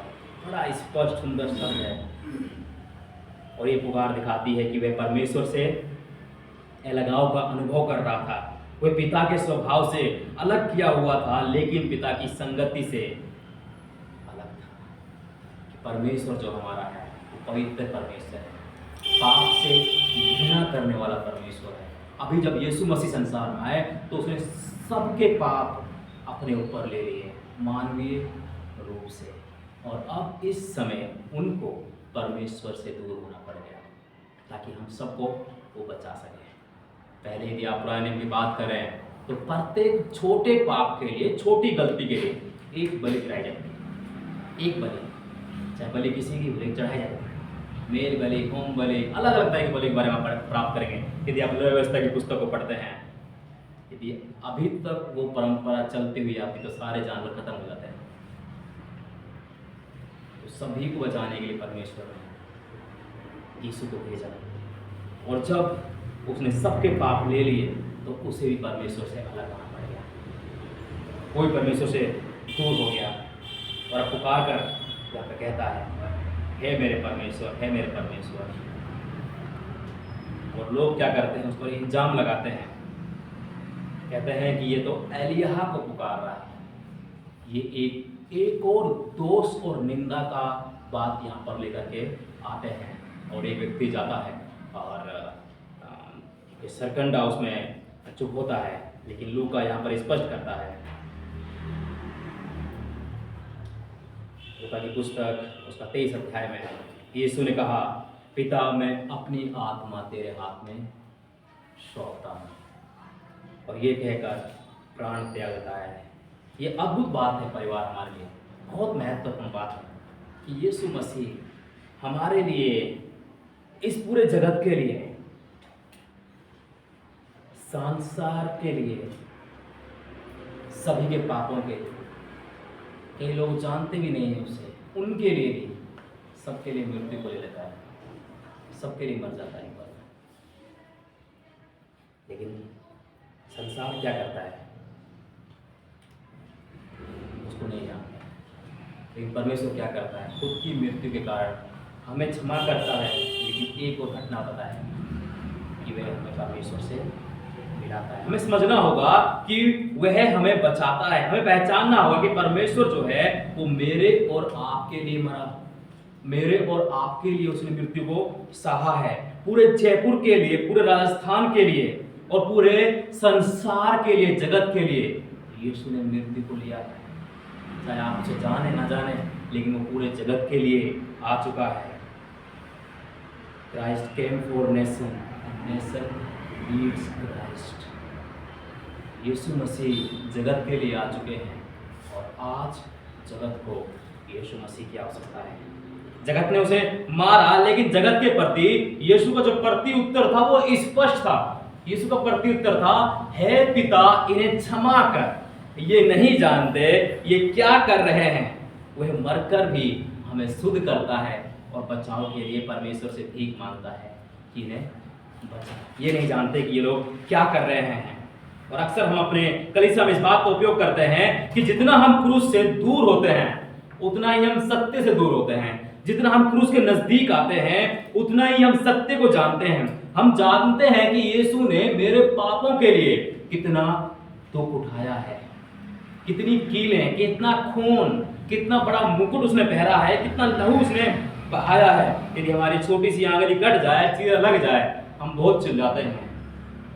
बड़ा स्पष्ट सुंदर शब्द है, और ये पुकार दिखाती है कि वह परमेश्वर से अलगाव का अनुभव कर रहा था। वह पिता के स्वभाव से अलग किया हुआ था, लेकिन पिता की संगति से अलग था। परमेश्वर जो हमारा है वो पवित्र परमेश्वर है, पाप से घृणा करने वाला परमेश्वर है। अभी जब यीशु मसीह संसार में आए तो उसने सबके पाप अपने ऊपर ले लिए मानवीय रूप से, और अब इस समय उनको परमेश्वर से दूर होना पड़ गया ताकि हम सबको वो बचा सके। पहले यदि आप पुराने नियम की बात करें तो प्रत्येक छोटे पाप के लिए, छोटी गलती के लिए एक बलि चढ़ाई जाती, एक बलि, चाहे बलि किसी की बलि चढ़ाई जाए, मेल बलि, होम बलि, अलग अलग तरह के बलि के बारे में प्राप्त करेंगे यदि आप लय व्यवस्था की पुस्तक को पढ़ते हैं। यदि अभी तक वो परंपरा चलती हुई आती तो सारे जानवर खत्म हो जाते हैं। तो सभी को बचाने के लिए परमेश्वर ने यीशु को भेजा, और जब उसने सबके पाप ले लिए तो उसे भी परमेश्वर से अलग होना पड़ गया। कोई परमेश्वर से दूर हो गया, और अब पुकार कर यहाँ पे कहता है, हे मेरे परमेश्वर, हे मेरे परमेश्वर। और लोग क्या करते हैं, उस पर इल्जाम लगाते हैं, कहते हैं कि ये तो एलिय्याह को पुकार रहा है। ये एक और दोष और निंदा का बात यहाँ पर लेकर के आते हैं, और एक व्यक्ति जाता है और सरकंडा उसमें चुप होता है, लेकिन लूका यहाँ पर स्पष्ट करता है। लूका की पुस्तक उसका 23 अध्याय में यीशु ने कहा, पिता मैं अपनी आत्मा तेरे हाथ में सौंपता हूँ, और ये कहकर प्राण त्याग देता है। ये अद्भुत बात है परिवार, हमारे लिए बहुत महत्वपूर्ण बात है कि यीशु मसीह हमारे लिए, इस पूरे जगत के लिए, संसार के लिए, सभी के पापों के लिए, कई लोग जानते भी नहीं हैं उसे, उनके लिए भी, सबके लिए मृत्यु को ले लेता है। सबके लिए मर जाता है एक बार में। लेकिन संसार क्या करता है उसको नहीं जानता। लेकिन परमेश्वर क्या करता है, खुद की मृत्यु के कारण हमें क्षमा करता है। लेकिन एक और घटना पता है कि वह हमें परमेश्वर से मिलाता है। हमें समझना होगा कि वह हमें बचाता है। हमें पहचानना होगा कि परमेश्वर जो है वो मेरे और आपके लिए मरा, मेरे और आपके लिए उसने मृत्यु को सहा है। पूरे जयपुर के लिए, पूरे राजस्थान के लिए और पूरे संसार के लिए, जगत के लिए यीशु ने मृत्यु को लिया है। चाहे आप उसे जाने ना जाने, लेकिन वो पूरे जगत के लिए आ चुका है। Christ came for nation, nation needs Christ. Yeshu Masih जगत के लिए आ चुके हैं और आज जगत को यीशु मसीह की आवश्यकता है। जगत ने उसे मारा, लेकिन जगत के प्रति यीशु का जो प्रति उत्तर था वो स्पष्ट था। यीशु का प्रति उत्तर था, हे पिता इन्हें क्षमा कर, ये नहीं जानते ये क्या कर रहे हैं। वह मरकर भी हमें शुद्ध करता है और बचाव के लिए परमेश्वर से भीख मांगता है कि इन्हें बचा। ये नहीं जानते कि ये लोग क्या कर रहे हैं। और अक्सर हम अपने कलीसिया में इस बात का उपयोग करते हैं कि जितना हम क्रूस से दूर होते हैं उतना ही हम सत्य से दूर होते हैं। जितना हम क्रूस के नजदीक आते हैं उतना ही हम सत्य को जानते हैं। हम जानते हैं कि यीशु ने मेरे पापों के लिए कितना दुख उठाया है, कितनी कीलें, कितना खून, कितना बड़ा मुकुट उसने पहरा है, कितना लहू उसने बहाया है। यदि हमारी छोटी सी आंगली कट जाए, चीरा लग जाए, हम बहुत चिल्लाते हैं,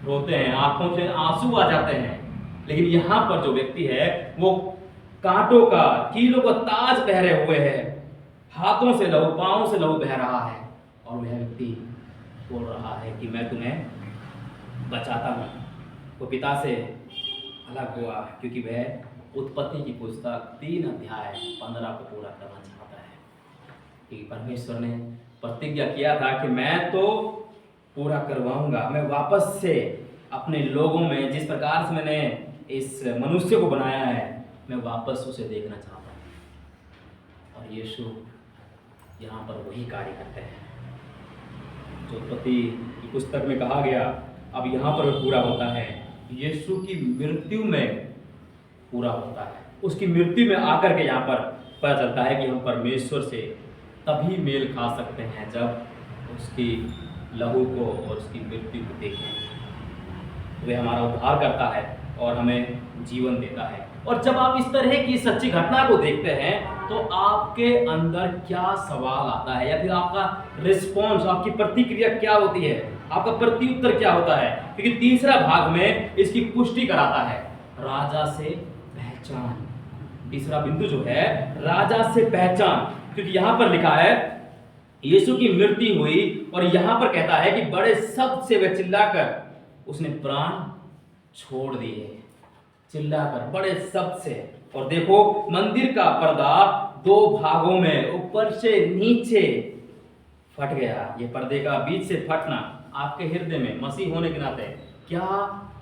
रोते हैं, आंखों से आंसू आ जाते हैं। लेकिन यहाँ पर जो व्यक्ति है वो कांटों का, कीलों का ताज पहरे हुए है, हाथों से लहू, पांव से लहू बह रहा है और वह व्यक्ति बोल रहा है कि मैं तुम्हें बचाता हूँ। वो पिता से अलग हुआ क्योंकि वह उत्पत्ति की पुस्तक 3 अध्याय 15 को पूरा करना चाहता है। कि परमेश्वर ने प्रतिज्ञा किया था कि मैं तो पूरा करवाऊंगा, मैं वापस से अपने लोगों में, जिस प्रकार से मैंने इस मनुष्य को बनाया है, मैं वापस उसे देखना चाहता हूँ। और यीशु यहाँ पर वही कार्य करते हैं जो उत्पत्ति की पुस्तक में कहा गया, अब यहाँ पर पूरा होता है। यीशु की मृत्यु में पूरा होता है। उसकी मृत्यु में आकर के यहाँ पर पता चलता है कि हम परमेश्वर से तभी मेल खा सकते हैं जब उसकी लहू को और उसकी मृत्यु को देखें। वह हमारा उद्धार करता है और हमें जीवन देता है। और जब आप इस तरह की सच्ची घटना को देखते हैं तो आपके अंदर क्या सवाल आता है, या फिर आपका रिस्पॉन्स, आपकी प्रतिक्रिया क्या होती है, आपका प्रत्युत्तर क्या होता है? क्योंकि तीसरा भाग में इसकी पुष्टि कराता है, राजा से पहचान। तीसरा बिंदु जो है राजा से पहचान, क्योंकि यहां पर लिखा है यीशु की मृत्यु हुई और यहां पर कहता है कि बड़े शब्द से वह चिल्लाकर उसने प्राण छोड़ दिए। चिल्लाकर, बड़े शब्द से। और देखो मंदिर का पर्दा 2 भागों में ऊपर से नीचे फट गया। ये पर्दे का बीच से फटना आपके हृदय में मसीह होने के नाते क्या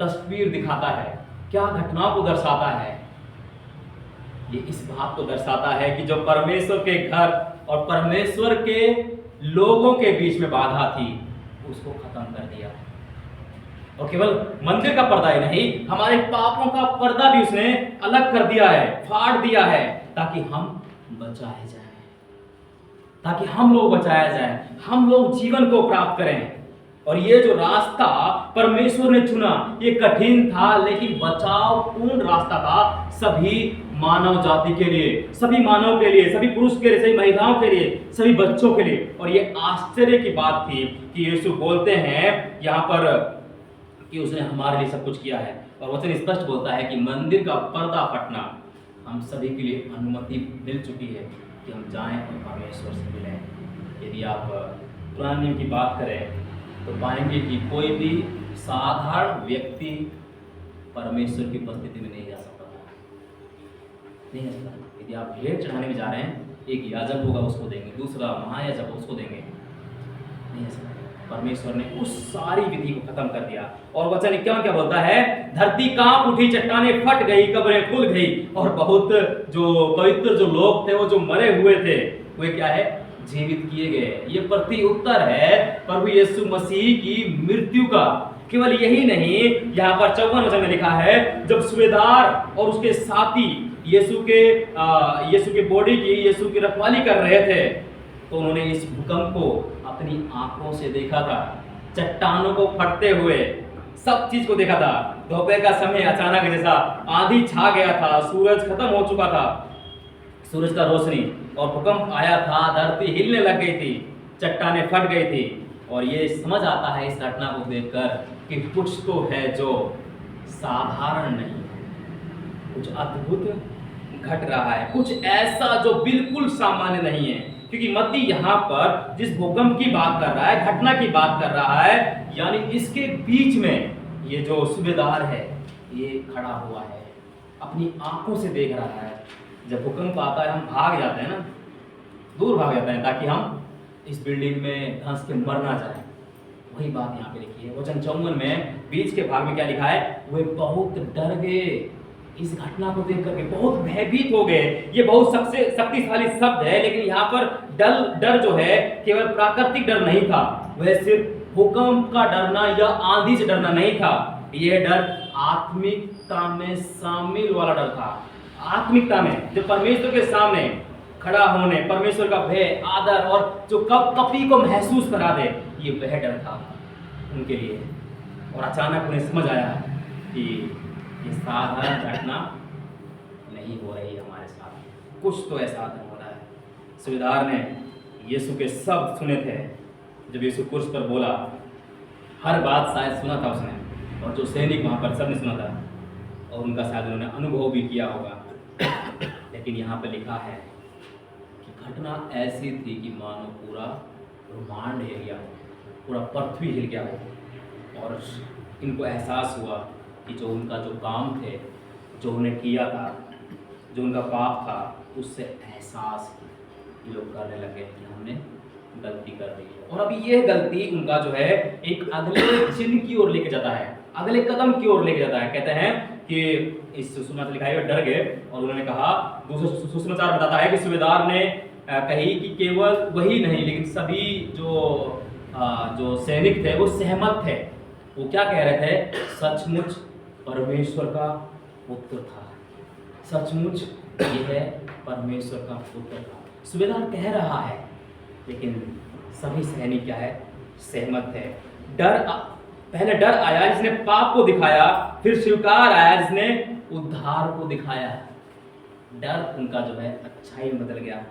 तस्वीर दिखाता है, क्या घटनाओं को दर्शाता है? ये इस बात को दर्शाता है कि जो परमेश्वर के घर और परमेश्वर के लोगों के बीच में बाधा थी उसको खत्म कर दिया। और केवल मंदिर का पर्दा ही नहीं, हमारे पापों का पर्दा भी उसने अलग कर दिया है, फाड़ दिया है, ताकि हम बचाए जाएं, ताकि हम लोग बचाया जाए, हम लोग जीवन को प्राप्त करें। और ये जो रास्ता परमेश्वर ने चुना ये कठिन था, लेकिन बचाव पूर्ण रास्ता था सभी मानव जाति के लिए, सभी मानव के लिए, सभी पुरुष के लिए, सभी महिलाओं के लिए, सभी बच्चों के लिए। और ये आश्चर्य की बात थी कि यीशु बोलते हैं यहाँ पर कि उसने हमारे लिए सब कुछ किया है। और वचन स्पष्ट बोलता है कि मंदिर का पर्दा फटना हम सभी के लिए अनुमति मिल चुकी है कि हम जाएं और परमेश्वर से मिलें। यदि आप पुराने नियम की बात करें तो पाएंगे कि कोई भी साधारण व्यक्ति परमेश्वर की उपस्थिति में नहीं जा सकता था, नहीं जा सकता। यदि आप भेंट चढ़ाने में जा रहे हैं, एक याजक होगा उसको देंगे, दूसरा महायाजक उसको देंगे, नहीं जा सकता। परमेश्वर ने उस सारी विधि को खत्म कर दिया। और वचन 51 क्या बोलता है? धरती कांप उठी, चट्टानें फट गई, कब्रें खुल गई और बहुत जो पवित्र जो लोग थे, वो जो मरे हुए थे, वे क्या है? जीवित किए गए। ये प्रति उत्तर है प्रभु यीशु मसीह की मृत्यु का। केवल यही नहीं, यहाँ पर 54 वचन में लिखा है, जब सूबेदार और उसके साथी यीशु के बॉडी की, यीशु की रखवाली कर रहे थे, तो उन्होंने इस भूकंप को अपनी आंखों से देखा था। चट्टानों को फटते हुए सब चीज को देखा था। दोपहर का समय अचानक जैसा आंधी छा गया था, सूरज खत्म हो चुका था, सूरज का रोशनी, और भूकंप आया था, धरती हिलने लग गई थी, चट्टानें फट गई थी। और ये समझ आता है इस घटना को देखकर कि कुछ तो है जो साधारण नहीं है, कुछ अद्भुत घट रहा है, कुछ ऐसा जो बिल्कुल सामान्य नहीं है। क्योंकि मत्ती यहाँ पर जिस भूकंप की बात कर रहा है, घटना की बात कर रहा है, यानी इसके बीच में ये जो सूबेदार है ये खड़ा हुआ है, अपनी आंखों से देख रहा है। जब भूकंप आता है हम भाग जाते हैं ना, दूर भाग जाते हैं ताकि हम इस बिल्डिंग में धंस के मर ना जाए। वही बात यहाँ पे लिखी है। वचन 54 में बीच के भाग में क्या लिखा है, वे बहुत डर गए। इस घटना को देख करके बहुत भयभीत हो गए। ये बहुत सबसे शक्तिशाली शब्द है, लेकिन यहाँ पर डर जो है केवल प्राकृतिक डर नहीं था, वह सिर्फ भूकंप का डरना या आंधी से डरना नहीं था। यह डर आत्मिकता में शामिल वाला डर था। आत्मिकता में जो परमेश्वर के सामने खड़ा होने, परमेश्वर का भय, आदर और जो कपी को महसूस करा दे, ये वह डर था उनके लिए। और अचानक उन्हें समझ आया कि ये साधारण घटना नहीं हो रही हमारे साथ, कुछ तो ऐसा हो रहा है। सूबेदार ने यीशु के शब्द सुने थे जब यीशु कुर्स पर बोला। हर बात शायद सुना था उसने, और जो सैनिक वहाँ पर सबने सुना था, और उनका शायद उन्होंने अनुभव भी किया होगा। लेकिन यहाँ पर लिखा है कि घटना ऐसी थी कि मानो पूरा ब्रह्मांड हिल गया हो, पूरा पृथ्वी हिल गया हो। और इनको एहसास हुआ कि जो उनका जो काम थे, जो उन्हें किया था, जो उनका पाप था, उससे एहसास ये लोग करने लगे कि हमने गलती कर दी है। और अभी यह गलती उनका जो है एक अगले चिन्ह की ओर लेके जाता है, अगले कदम की ओर लेके जाता है। कहते हैं कि इस सुसमाचार लिखा है, डर गए और उन्होंने कहा, दूसरा सुसमाचार बताता है कि सूबेदार ने कही कि केवल वही नहीं लेकिन सभी जो सैनिक थे वो सहमत थे। वो क्या कह रहे थे, सचमुच परमेश्वर का पुत्र था, सचमुच यह परमेश्वर का पुत्र था। सूबेदार कह रहा है, लेकिन सभी सैनिक क्या है, सहमत थे। पहले डर आया जिसने पाप को दिखाया, फिर स्वीकार आया जिसने उद्धार को दिखाया। डर उनका जो है अच्छाई में बदल गया।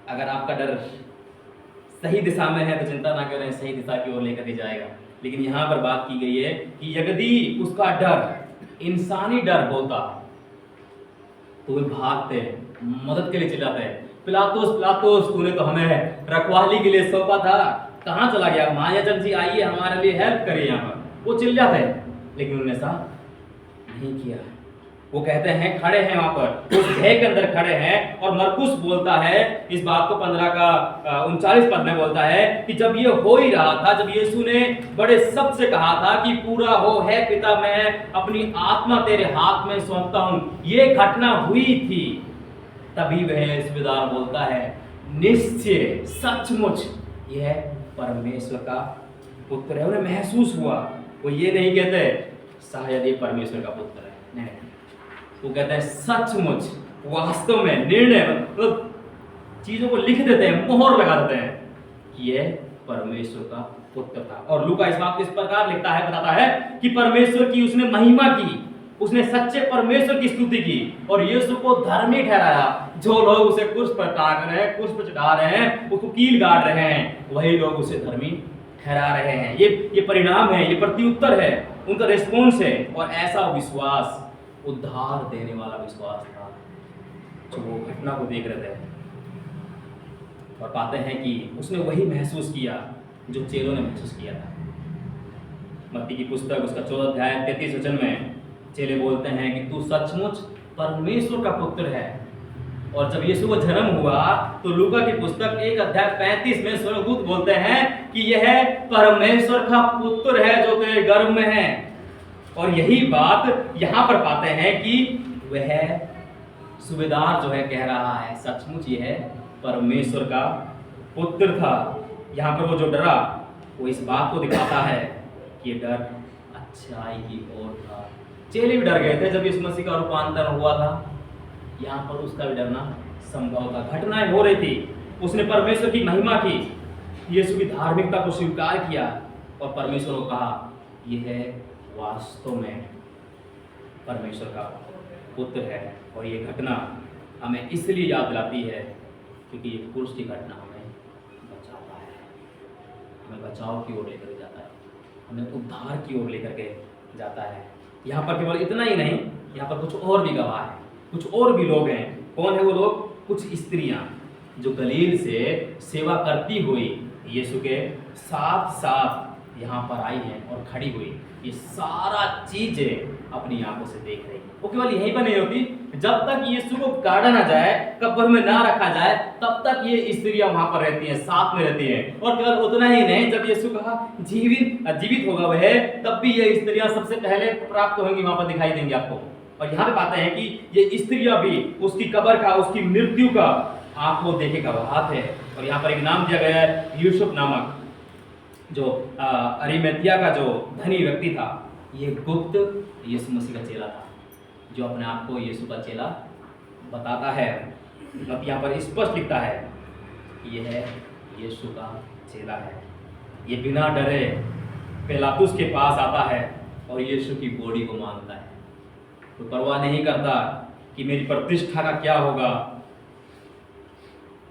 अगर आपका डर सही दिशा में है तो चिंता ना करें, सही दिशा की ओर लेकर के जाएगा। लेकिन यहाँ पर बात की गई है कि यदि उसका डर इंसानी डर होता तो वे भागते, मदद के लिए चिल्लाते, पिलातुस तूने तो हमें रखवाली के लिए सौंपा था, कहाँ चला गया, महायाजक जी आइए हमारे लिए हेल्प करिए। यहाँ पर वो चिल्लाते, लेकिन उन्होंने ऐसा नहीं किया। वो कहते हैं, खड़े हैं वहां पर, उस भय के अंदर खड़े हैं। और मरकुस बोलता है इस बात को 15 का 39 पद में बोलता है कि जब ये हो ही रहा था, जब यीशु ने बड़े शब्द से कहा था कि पूरा हो है पिता, मैं अपनी आत्मा तेरे हाथ में सौंपता हूं, ये घटना हुई थी, तभी वह सूबेदार बोलता है, निश्चय सचमुच यह परमेश्वर का पुत्र है। उन्हें महसूस हुआ। वो ये नहीं कहते शायद ये परमेश्वर का पुत्र है, नहीं, वो कहते हैं सचमुच, वास्तव में, निर्णय मतलब चीजों को लिख देते हैं, मोहर लगा देते हैं कि यह परमेश्वर का पुत्र था। और लूका इस बात को इस प्रकार लिखता है, बताता है कि परमेश्वर की उसने महिमा की, उसने सच्चे परमेश्वर की स्तुति की और यीशु को धर्मी ठहराया। जो लोग उसे क्रूस पर टांग रहे हैं, क्रूस पर चढ़ा रहे हैं, उसको कील गाड़ रहे हैं, वही लोग उसे धर्मी ठहरा रहे हैं। ये परिणाम है, ये प्रत्युत्तर है, उनका रिस्पॉन्स है। और ऐसा विश्वास उद्धार देने वाला विश्वास था जो वो घटना को देख रहे थे। और पाते हैं कि उसने वही महसूस किया जो चेलों ने महसूस किया था। मत्ती की पुस्तक उसका 14 अध्याय 33 वचन में चेले बोलते हैं कि तू सचमुच परमेश्वर का पुत्र है। और जब यीशु को जन्म हुआ तो लूका की पुस्तक 1 अध्याय 35 में स्वर्गदूत बोलते हैं कि यह परमेश्वर का पुत्र है जो तेरे गर्भ में है। और यही बात यहाँ पर पाते हैं कि वह सूबेदार जो है कह रहा है, सचमुच यह परमेश्वर का पुत्र था। यहाँ पर वो जो डरा वो इस बात को दिखाता है कि ये डर अच्छाई की ओर था। चेले भी डर गए थे जब यीशु मसीह का रूपांतर हुआ था। यहाँ पर उसका भी डरना संभव था। घटनाएं हो रही थी, उसने परमेश्वर की महिमा की, यीशु की धार्मिकता को स्वीकार किया और परमेश्वर को कहा यह वास्तव में परमेश्वर का पुत्र है। और ये घटना हमें इसलिए याद दिलाती है क्योंकि ये क्रूस की घटना हमें बचाता है, हमें बचाव की ओर लेकर जाता है, हमें उद्धार की ओर लेकर के जाता है। यहाँ पर केवल इतना ही नहीं, यहाँ पर कुछ और भी गवाह हैं, कुछ और भी लोग हैं। कौन है वो लोग? कुछ स्त्रियाँ जो गलील से सेवा करती हुई यीशु के साथ साथ यहाँ पर आई हैं और खड़ी हुई ये सारा चीजें अपनी आंखों से देख रही। वो केवल यहीं पर नहीं होती, जब तक यीशु को काटा ना जाए, कब्र में ना रखा जाए, तब तक ये स्त्रियां वहां पर रहती हैं, साथ में रहती हैं। और केवल उतना ही नहीं, जब यीशु कहा जीवित होगा वह, तब भी ये स्त्रियां सबसे पहले प्राप्त होंगी, वहां पर दिखाई देंगी आपको। और यहाँ पे पाते हैं कि ये स्त्रियां भी उसकी कब्र का, उसकी मृत्यु का आंखों देखे गवाह थे। और यहाँ पर एक नाम दिया गया है यूसुफ नामक, जो अरिमथिया का जो धनी व्यक्ति था। ये गुप्त यीशु मसीह का चेला था, जो अपने आप को यीशु का चेला बताता है। अब यहाँ पर स्पष्ट लिखता है कि यह यीशु का चेला है। ये बिना डरे पिलातुस के पास आता है और यीशु की बॉडी को मांगता है। तो परवाह नहीं करता कि मेरी प्रतिष्ठा का क्या होगा,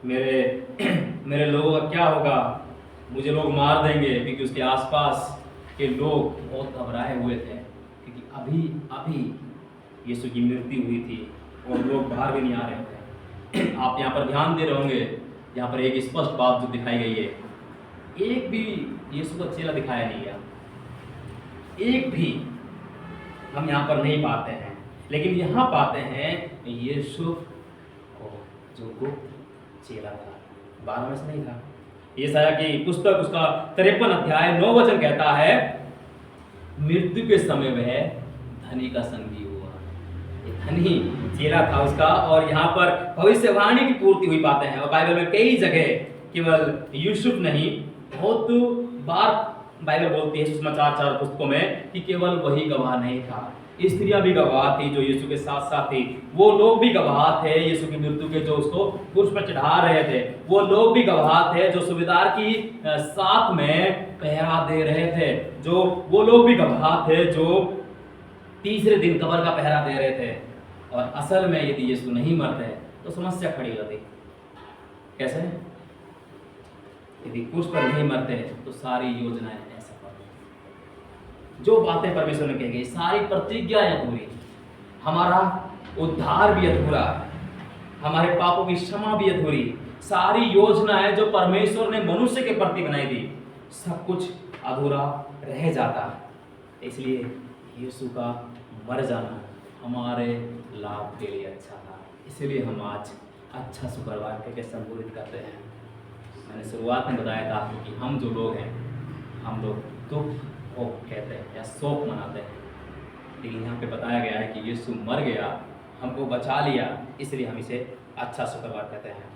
मेरे लोगों का क्या होगा, मुझे लोग मार देंगे। क्योंकि उसके आसपास के लोग बहुत घबराए हुए थे, क्योंकि अभी यीशु की मृत्यु हुई थी और लोग बाहर भी नहीं आ रहे थे। आप यहाँ पर ध्यान दे रहे होंगे, यहाँ पर एक स्पष्ट बात जो दिखाई गई है, एक भी यीशु का चेला दिखाया नहीं गया, एक भी हम यहाँ पर नहीं पाते हैं। लेकिन यहाँ पाते हैं यीशु को, जो गुप्त चेला था, 12 में से नहीं था। यशायाह की पुस्तक उसका 53 अध्याय 9 वचन कहता है, मृत्यु के समय वह धनी का संगी हुआ। ये धनी चेला था उसका। और यहाँ पर भविष्यवाणी की पूर्ति हुई पाते हैं। और बाइबल में कई जगह, केवल यूसुफ नहीं, बहुत बार बाइबल बोलती है सुसमाचार 4 पुस्तकों में कि केवल वही गवाह नहीं था, स्त्रियां भी गवाह थी जो यीशु के साथ साथ थी। वो लोग भी गवाह थे यीशु की मृत्यु के, जो उसको क्रूस पर चढ़ा रहे थे। वो लोग भी गवाह थे जो सूबेदार की साथ में पहरा दे रहे थे। जो वो लोग भी गवाह थे जो तीसरे दिन कब्र का पहरा दे रहे थे। और असल में यदि यीशु नहीं मरते तो समस्या खड़ी होती। कैसे? यदि क्रूस पर नहीं मरते तो सारी योजनाएं असफल, जो बातें परमेश्वर ने कही गई, सारी प्रतिज्ञाएं अधूरी, हमारा उद्धार भी अधूरा, हमारे पापों की क्षमा भी अधूरी, सारी योजनाएं जो परमेश्वर ने मनुष्य के प्रति बनाई थी, सब कुछ अधूरा रह जाता। इसलिए यीशु का मर जाना हमारे लाभ के लिए अच्छा था। इसलिए हम आज अच्छा शुक्रवार के संबोधित करते हैं। मैंने शुरुआत में बताया था कि हम जो लोग हैं, हम लोग दुख कहते हैं या शोक मनाते हैं, लेकिन यहाँ पे बताया गया है कि यीशु मर गया, हमको बचा लिया, इसलिए हम इसे अच्छा शुक्रवार कहते हैं।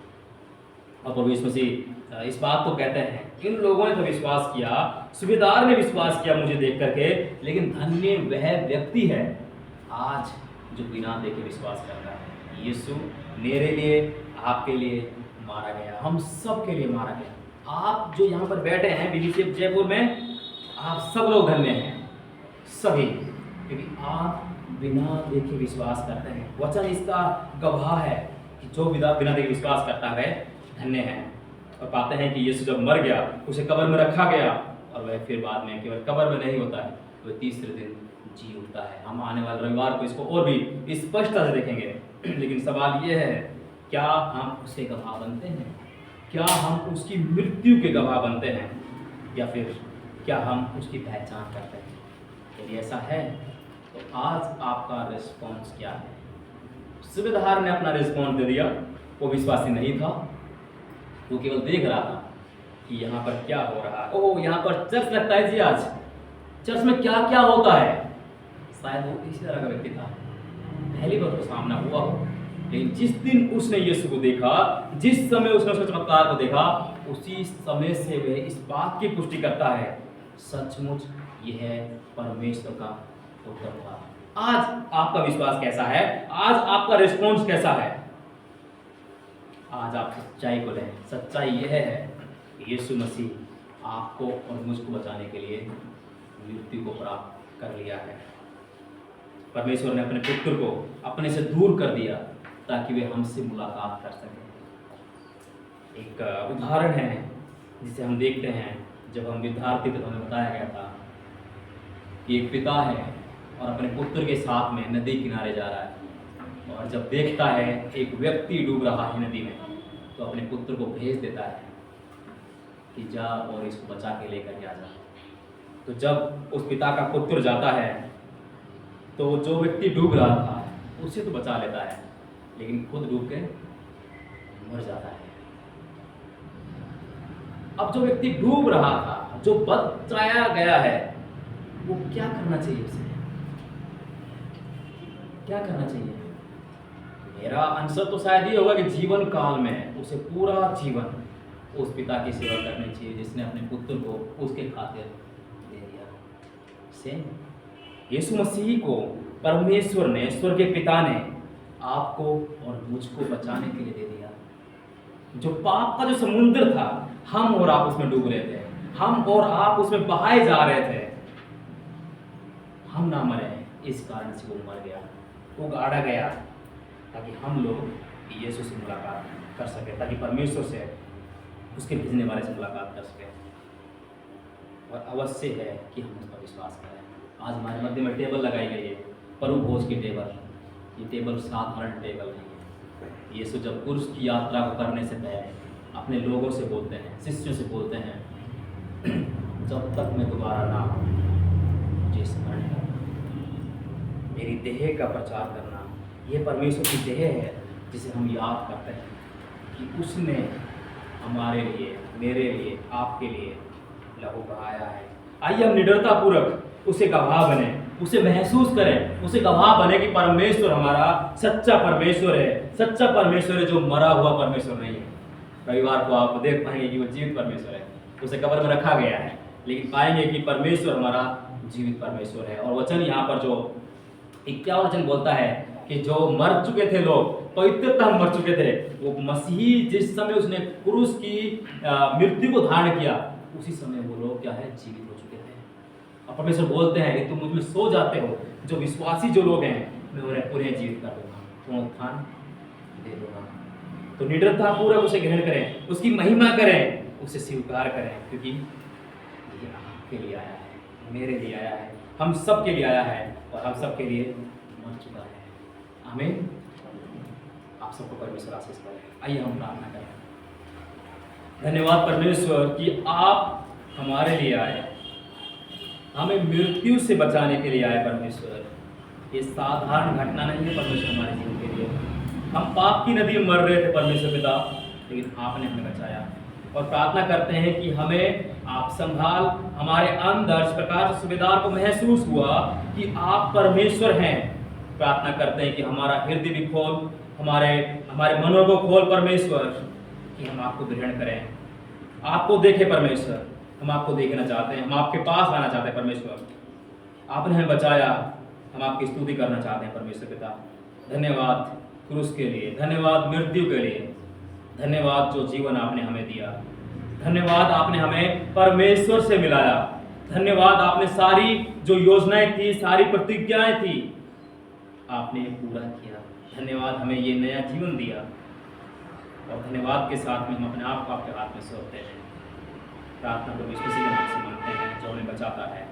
और प्रभु यीशु मसीह इस बात को कहते हैं, इन लोगों ने तो विश्वास किया, सूबेदार ने विश्वास किया मुझे देख करके, लेकिन धन्य वह व्यक्ति है आज जो बिना देखे विश्वास करता है। यीशु मेरे लिए, आपके लिए मारा गया, हम सब के लिए मारा गया। आप जो यहाँ पर बैठे हैं बीबीसीएफ जयपुर में, आप सब लोग धन्य हैं, सभी, क्योंकि आप बिना देखे विश्वास करते हैं। वचन इसका गवाह है कि जो बिना देखे विश्वास करता है धन्य है। और पाते हैं कि यीशु जब मर गया, उसे कब्र में रखा गया, और वह फिर बाद में केवल कब्र में नहीं होता है, वह तीसरे दिन जी उठता है। हम आने वाले रविवार को इसको और भी स्पष्टता से देखेंगे। लेकिन सवाल यह है, क्या हम उसके गवाह बनते हैं? क्या हम उसकी मृत्यु के गवाह बनते हैं, या फिर क्या हम उसकी पहचान करते हैं? यदि ऐसा है तो आज आपका रिस्पॉन्स क्या है? सूबेदार ने अपना रिस्पॉन्स दे दिया, वो विश्वासी नहीं था, वो केवल देख रहा था कि यहाँ पर क्या हो रहा है। ओह, यहाँ पर चर्च लगता है जी, आज चर्च में क्या क्या होता है। शायद वो इसी तरह का व्यक्ति था, पहली बार तो सामना हुआ हो, लेकिन जिस दिन उसने यीशु को देखा, जिस समय उसने उसके चमत्कार को देखा, उसी समय से वह इस बात की पुष्टि करता है, सचमुच यह परमेश्वर का पुत्र था। आज आपका विश्वास कैसा है? आज आपका रिस्पॉन्स कैसा है? आज आप सच्चाई को लें। सच्चाई यह है कि यीशु मसीह आपको और मुझको बचाने के लिए मृत्यु को प्राप्त कर लिया है। परमेश्वर ने अपने पुत्र को अपने से दूर कर दिया ताकि वे हमसे मुलाकात कर सकें। एक उदाहरण है जिसे हम देखते हैं, जब हम विद्यार्थी थे तो हमें बताया गया था कि एक पिता है और अपने पुत्र के साथ में नदी किनारे जा रहा है, और जब देखता है एक व्यक्ति डूब रहा है नदी में, तो अपने पुत्र को भेज देता है कि जा और इसको बचा के लेकर के आ जा। तो जब उस पिता का पुत्र जाता है तो जो व्यक्ति डूब रहा था उसे तो बचा लेता है, लेकिन खुद डूब के मर जाता है। अब जो व्यक्ति डूब रहा था, जो बचाया गया है, वो क्या करना चाहिए? उसे क्या करना चाहिए? मेरा आंसर तो शायद ये होगा कि जीवन काल में उसे पूरा जीवन उस पिता की सेवा करनी चाहिए जिसने अपने पुत्र को उसके खातिर दे दिया। सेम यीशु मसीह को परमेश्वर ने, स्वर्ग के पिता ने आपको और मुझको बचाने के लिए दे दिया। जो पाप का जो समुद्र था, हम और आप उसमें डूब रहे थे, हम और आप उसमें बहाए जा रहे थे। हम ना मरे, इस कारण से वो मर गया, वो गाड़ा गया, ताकि हम लोग यीशु से मुलाकात कर सके, ताकि परमेश्वर से, उसके भेजने वाले से मुलाकात कर सके। और अवश्य है कि हम उसका विश्वास करें। आज हमारे मध्य में टेबल लगाई गई है, प्रभु भोज की टेबल। ये टेबल साधारण टेबल नहीं है। यीशु जब क्रूस की यात्रा को करने से पहले अपने लोगों से बोलते हैं, शिष्यों से बोलते हैं, जब तक मैं दोबारा ना आऊं, मुझे स्मरण करना, मेरी देह का प्रचार करना। ये परमेश्वर की देह है जिसे हम याद करते हैं कि उसने हमारे लिए, मेरे लिए, आपके लिए लहू बहाया है। आइए हम निडरता पूर्वक उसे गवाह बने, उसे महसूस करें, उसे गवाह बने कि परमेश्वर हमारा सच्चा परमेश्वर है। सच्चा परमेश्वर है जो मरा हुआ परमेश्वर नहीं है। रविवार को आप देख पाएंगे कि वो जीवित परमेश्वर है। उसे कब्र में रखा गया है, लेकिन पाएंगे कि परमेश्वर हमारा जीवित परमेश्वर है। और वचन यहाँ पर जो 51 वचन बोलता है कि जो मर चुके थे लोग, पवित्रता मर चुके थे, वो मसीह जिस समय उसने क्रूस की मृत्यु को धारण किया, उसी समय वो लोग क्या है, जीवित हो चुके थे। और परमेश्वर बोलते हैं कि तुम मुझ में सो जाते हो, जो विश्वासी जो लोग हैं मैं उन्हें पुनः जीवित कर दूंगा, तुम्हें उत्थान दे दूंगा। तो निडरता पूर्वक उसे ग्रहण करें, उसकी महिमा करें, उसे स्वीकार करें, क्योंकि ये आपके लिए आया है, मेरे लिए आया है, हम सब के लिए आया है, और हम सब के लिए मर चुका है। आमीन। आप सबको परमेश्वर आशीष करे। आइए हम प्रार्थना करें। धन्यवाद परमेश्वर कि आप हमारे लिए आए, हमें मृत्यु से बचाने के लिए आए। परमेश्वर ये साधारण घटना नहीं है परमेश्वर हमारे जीवन के लिए। हम पाप की नदी में मर रहे थे परमेश्वर पिता, लेकिन आपने हमें बचाया। और प्रार्थना करते हैं कि हमें आप संभाल, हमारे अंदर इस प्रकार से सुबेदार को महसूस हुआ कि आप परमेश्वर हैं। प्रार्थना करते हैं कि हमारा हृदय भी खोल, हमारे मनों को खोल परमेश्वर, कि हम आपको ग्रहण करें, आपको देखें परमेश्वर। हम आपको देखना चाहते हैं, हम आपके पास आना चाहते हैं परमेश्वर। आपने हमें बचाया, हम आपकी स्तुति करना चाहते हैं परमेश्वर पिता। धन्यवाद क्रूस के लिए, धन्यवाद मृत्यु के लिए, धन्यवाद जो जीवन आपने हमें दिया, धन्यवाद आपने हमें परमेश्वर से मिलाया, धन्यवाद आपने सारी जो योजनाएं थी, सारी प्रतिज्ञाएं थी, आपने पूरा किया। धन्यवाद हमें ये नया जीवन दिया, और धन्यवाद के साथ में हम अपने आप को आपके हाथ में सौंपते हैं। प्रार्थना को विश्वासी के नाम से मानते हैं जो हमें बचाता है।